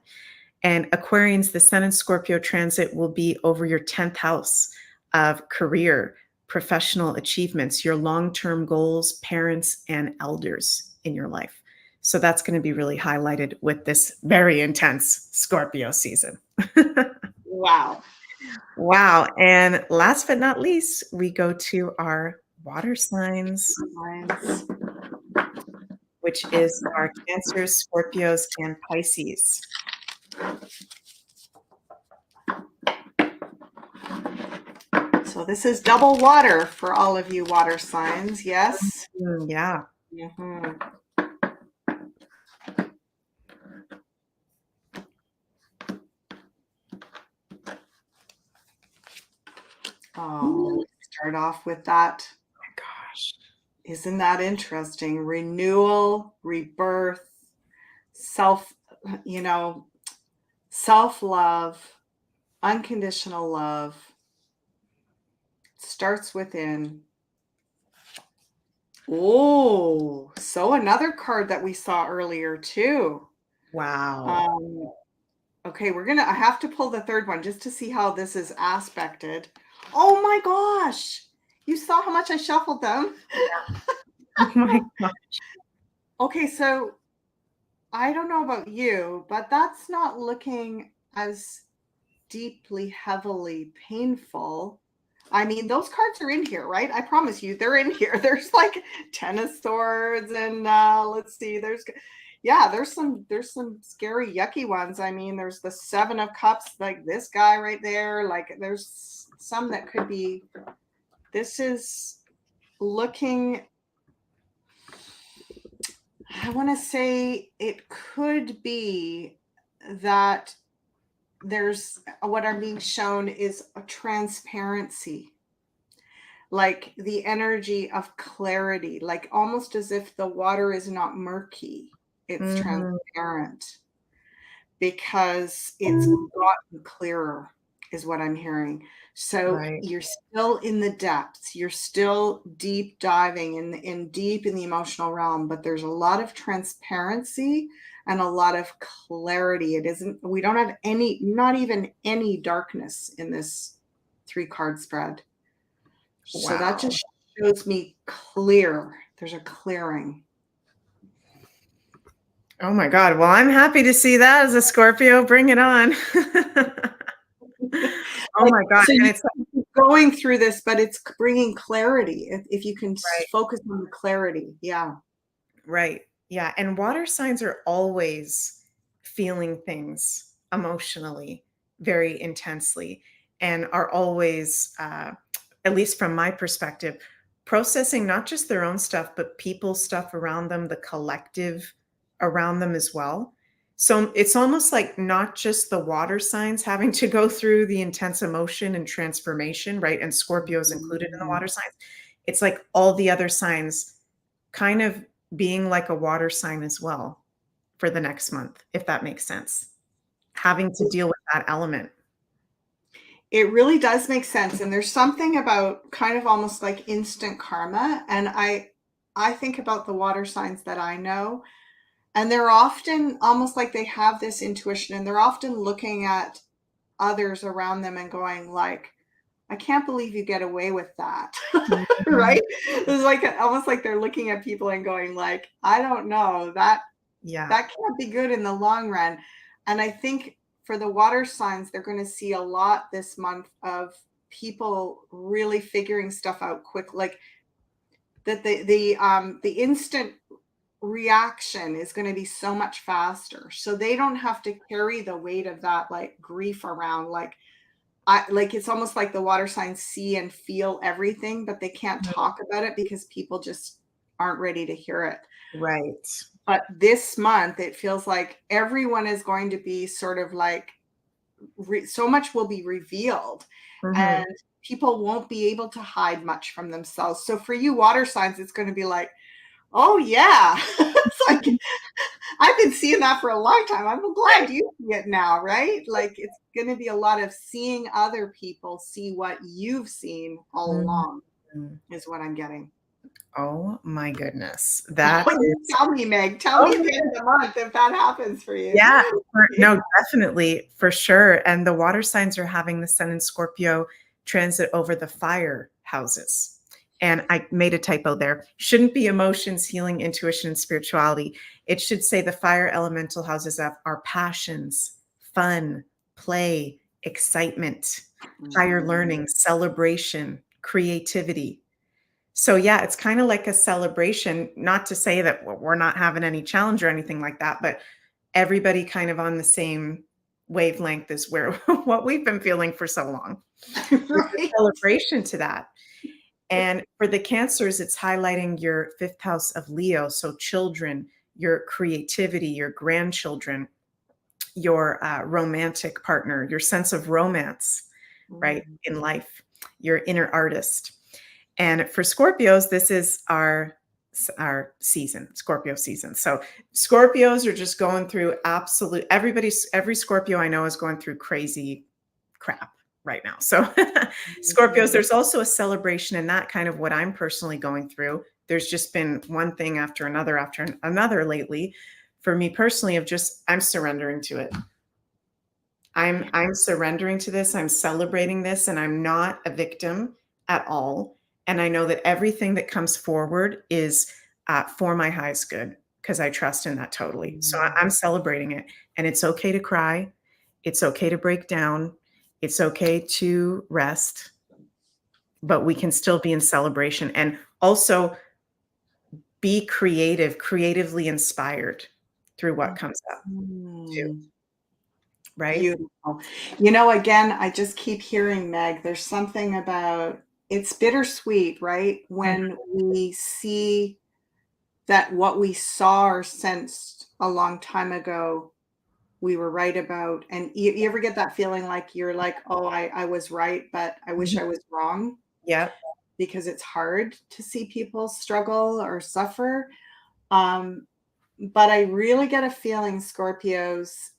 And Aquarians, the Sun and Scorpio transit will be over your 10th house of career, professional achievements, your long-term goals, parents, and elders in your life. So that's going to be really highlighted with this very intense Scorpio season. Wow. Wow. And last but not least, we go to our water signs, Lines. which is our Cancers, Scorpios, and Pisces. So this is double water for all of you water signs. Yes. Yeah. Mhm. Oh, start off with that. Oh my gosh. Isn't that interesting? Renewal, rebirth, self, self-love, unconditional love starts within. Oh, so another card that we saw earlier too. Wow. Okay, I have to pull the third one just to see how this is aspected. Oh my gosh. You saw how much I shuffled them. Oh my gosh. Okay, so I don't know about you, but that's not looking as deeply, heavily painful. I mean, those cards are in here, right? I promise you, they're in here. There's like 10 of swords, and let's see, there's some scary, yucky ones. I mean, there's the 7 of cups, like this guy right there. Like there's some that could be. This is looking. I want to say it could be that there's what I'm being shown is a transparency, like the energy of clarity, like almost as if the water is not murky, it's Mhm. transparent because it's gotten clearer, is what I'm hearing. So Right. you're still in the depths, you're still deep diving in deep in the emotional realm, but there's a lot of transparency and a lot of clarity. We don't have any, not even any darkness in this 3-card spread. So that Wow. just shows me clear. There's a clearing. Oh my God. Well, I'm happy to see that as a Scorpio. Bring it on. Oh Like, my God. so And you it's keep going through this, but it's bringing clarity. If you can right. focus on the clarity. Yeah. Right. Yeah. And water signs are always feeling things emotionally very intensely and are always, at least from my perspective, processing not just their own stuff, but people's stuff around them, the collective around them as well. So it's almost like not just the water signs having to go through the intense emotion and transformation, right? And Scorpio is included in the Mhm. water signs. It's like all the other signs kind of being like a water sign as well for the next month, if that makes sense. Having to deal with that element. It really does make sense. And there's something about kind of almost like instant karma. And I think about the water signs that I know, and they're often almost like they have this intuition, and they're often looking at others around them and going like, I can't believe you get away with that. Mhm. Right? It's like almost like they're looking at people and going like, I don't know, Yeah. that can't be good in the long run. And I think for the water signs, they're going to see a lot this month of people really figuring stuff out quick, like that the instant reaction is going to be so much faster, so they don't have to carry the weight of that like grief around. Like it's almost like the water signs see and feel everything, but they can't Mhm. talk about it because people just aren't ready to hear it. Right. But this month, it feels like everyone is going to be sort of like so much will be revealed, and Mhm. people won't be able to hide much from themselves. So for you water signs, it's going to be like, Oh yeah. It's like I've been seeing that for a long time. I'm glad Right. you see it now, right? Like it's going to be a lot of seeing other people see what you've seen all along, Mhm. is what I'm getting. Oh my goodness. Oh, That you is, tell me, Meg. Tell oh me at the end of the month if that happens for you. yeah, no, definitely, for sure. And the water signs are having the sun in Scorpio transit over the fire houses. And I made a typo there. Shouldn't be emotions, healing, intuition, and spirituality. It should say the fire elemental houses have our passions, fun, play, excitement, higher Mhm. learning, celebration, creativity. So yeah, it's kind of like a celebration, not to say that we're not having any challenge or anything like that, but everybody kind of on the same wavelength as where what we've been feeling for so long. It's a Right. celebration to that. And for the cancers, it's highlighting your fifth house of Leo. So children, your creativity, your grandchildren, your romantic partner, your sense of romance, right, Mm. in life, your inner artist. And for Scorpios, this is our season, Scorpio season. So Scorpios are just going through every Scorpio I know is going through crazy crap right now. So Scorpios, Mhm. there's also a celebration in that, kind of what I'm personally going through. There's just been one thing after another lately for me personally of just I'm surrendering to it. I'm surrendering to this. I'm celebrating this, and I'm not a victim at all. And I know that everything that comes forward is for my highest good because I trust in that totally. So I'm Mm. celebrating it, and it's okay to cry. It's okay to break down. It's okay to rest, but we can still be in celebration and also be creative, creatively inspired through what comes up too. Mm. Right? Beautiful. Again, I just keep hearing, Meg, there's something about it's bittersweet, right? Mhm. When we see that what we saw or sensed a long time ago, we were right about. And you ever get that feeling like you're like, oh, I was right, but I wish Mhm. I was wrong? Yep. Because it's hard to see people struggle or suffer. Um, but I really get a feeling Scorpios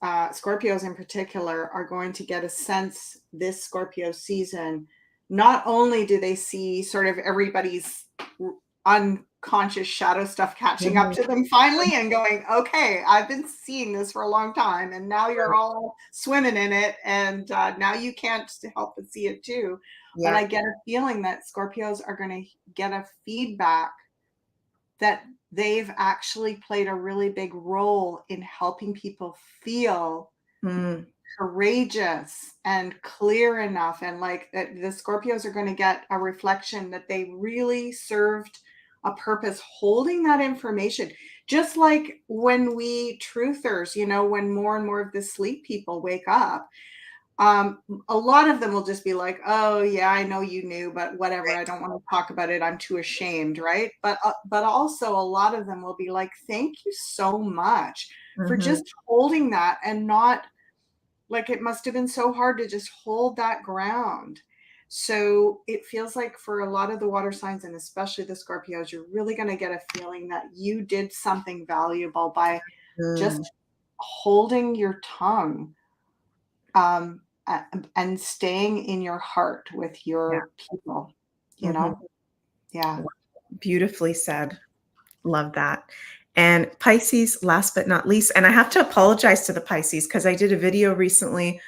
in particular, are going to get a sense this Scorpio season. Not only do they see sort of everybody's unconscious shadow stuff catching up Mhm. to them finally and going, okay, I've been seeing this for a long time, and now you're all swimming in it, and now you can't help but see it too. But I Yep. get a feeling that Scorpios are going to get a feedback that they've actually played a really big role in helping people feel Mm. courageous and clear enough, and like that the Scorpios are going to get a reflection that they really served a purpose holding that information, just like when we truthers, when more and more of the sleep people wake up. A lot of them will just be like, "Oh yeah, I know you knew, but whatever. I don't want to talk about it. I'm too ashamed." Right? But also a lot of them will be like, "Thank you so much for Mhm. just holding that and not like it must have been so hard to just hold that ground." So it feels like for a lot of the water signs and especially the Scorpios, you're really going to get a feeling that you did something valuable by just Mm. holding your tongue, um, and staying in your heart with Yeah. your people, you Mhm. know? Yeah. Beautifully said. Love that. And Pisces, last but not least, and I have to apologize to the Pisces because I did a video recently.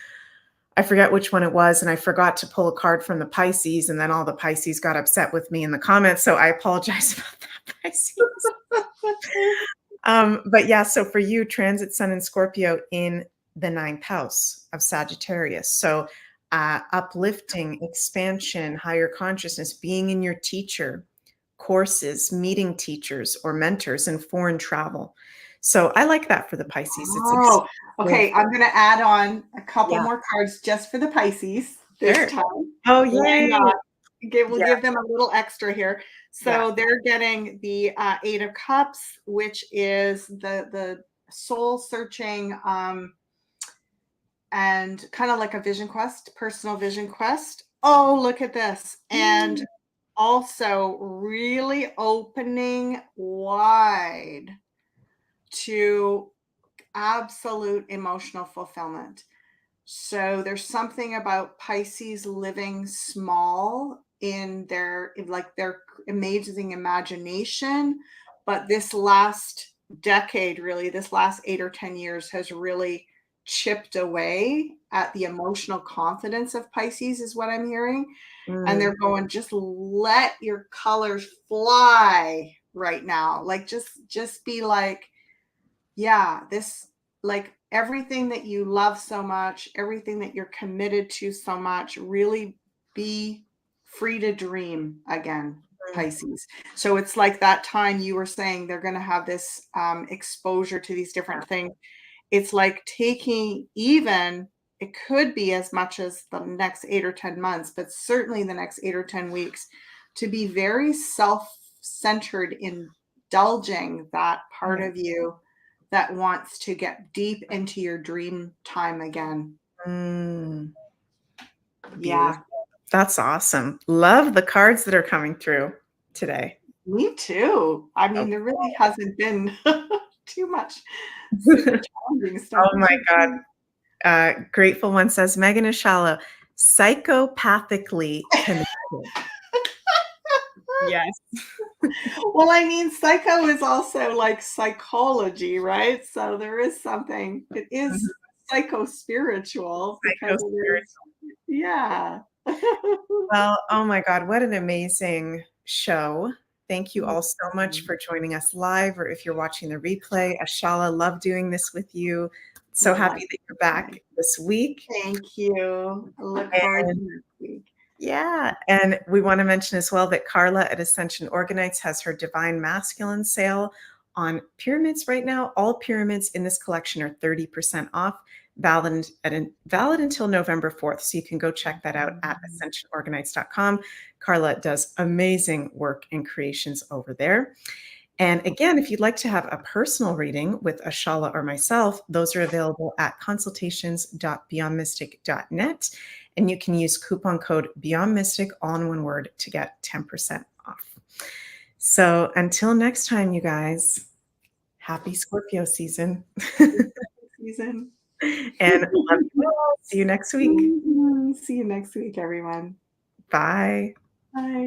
I forget which one it was, and I forgot to pull a card from the Pisces, and then all the Pisces got upset with me in the comments. So I apologize about that, Pisces. But yeah, so for you, transit Sun and Scorpio in the ninth house of Sagittarius. So uplifting, expansion, higher consciousness, being in your teacher, courses, meeting teachers or mentors, and foreign travel. So I like that for the Pisces. It's Oh, expansive. okay. I'm going to add on a couple Yeah, more cards just for the Pisces this sure. time. Oh, Why yay. not? We'll Yeah, give them a little extra here. yeah. So they're getting the Eight of Cups, which is the soul searching, and kind of like a vision quest, personal vision quest. Oh, look at this. And Mm. also really opening wide to absolute emotional fulfillment. So there's something about Pisces living small in like their amazing imagination, but this last decade, really, this last 8 or 10 years has really chipped away at the emotional confidence of Pisces is what I'm hearing. And Mm, they're going, just let your colors fly right now. Like just be like, yeah, this, like everything that you love so much, everything that you're committed to so much, really be free to dream again, mm, Pisces. So it's like that time you were saying they're going to have this exposure to these different things. It's like taking even, it could be as much as the next 8 or 10 months, but certainly the next 8 or 10 weeks to be very self-centered in indulging that part yeah. of you that wants to get deep into your dream time again. Mm, Yeah, beautiful. That's awesome. Love the cards that are coming through today. me too. I mean, Oh, there really hasn't been too much super challenging stuff. oh my God. Grateful One says Megan Ashala, psychopathically connected. Yes. Well, I mean, psycho is also like psychology, right? So there is something, it is psycho spiritual because Psycho it is, spirit. yeah. Well, oh my God, what an amazing show. Thank you all so much for joining us live, or if you're watching the replay. Ashala, love doing this with you. So Well, happy that you're back this week. thank you. I look forward to next week. Yeah, and we want to mention as well that Carla at Ascension Organites has her Divine Masculine sale on pyramids right now. All pyramids in this collection are 30% off, valid until November 4th. So you can go check that out at ascensionorganites.com. Carla does amazing work and creations over there. And again, if you'd like to have a personal reading with Ashala or myself, those are available at consultations.beyondmystic.net. And you can use coupon code BeyondMystic, all in one word, to get 10% off. So until next time, you guys, happy Scorpio season. Season. And love you all. See you next week. See you next week, everyone. Bye. Bye.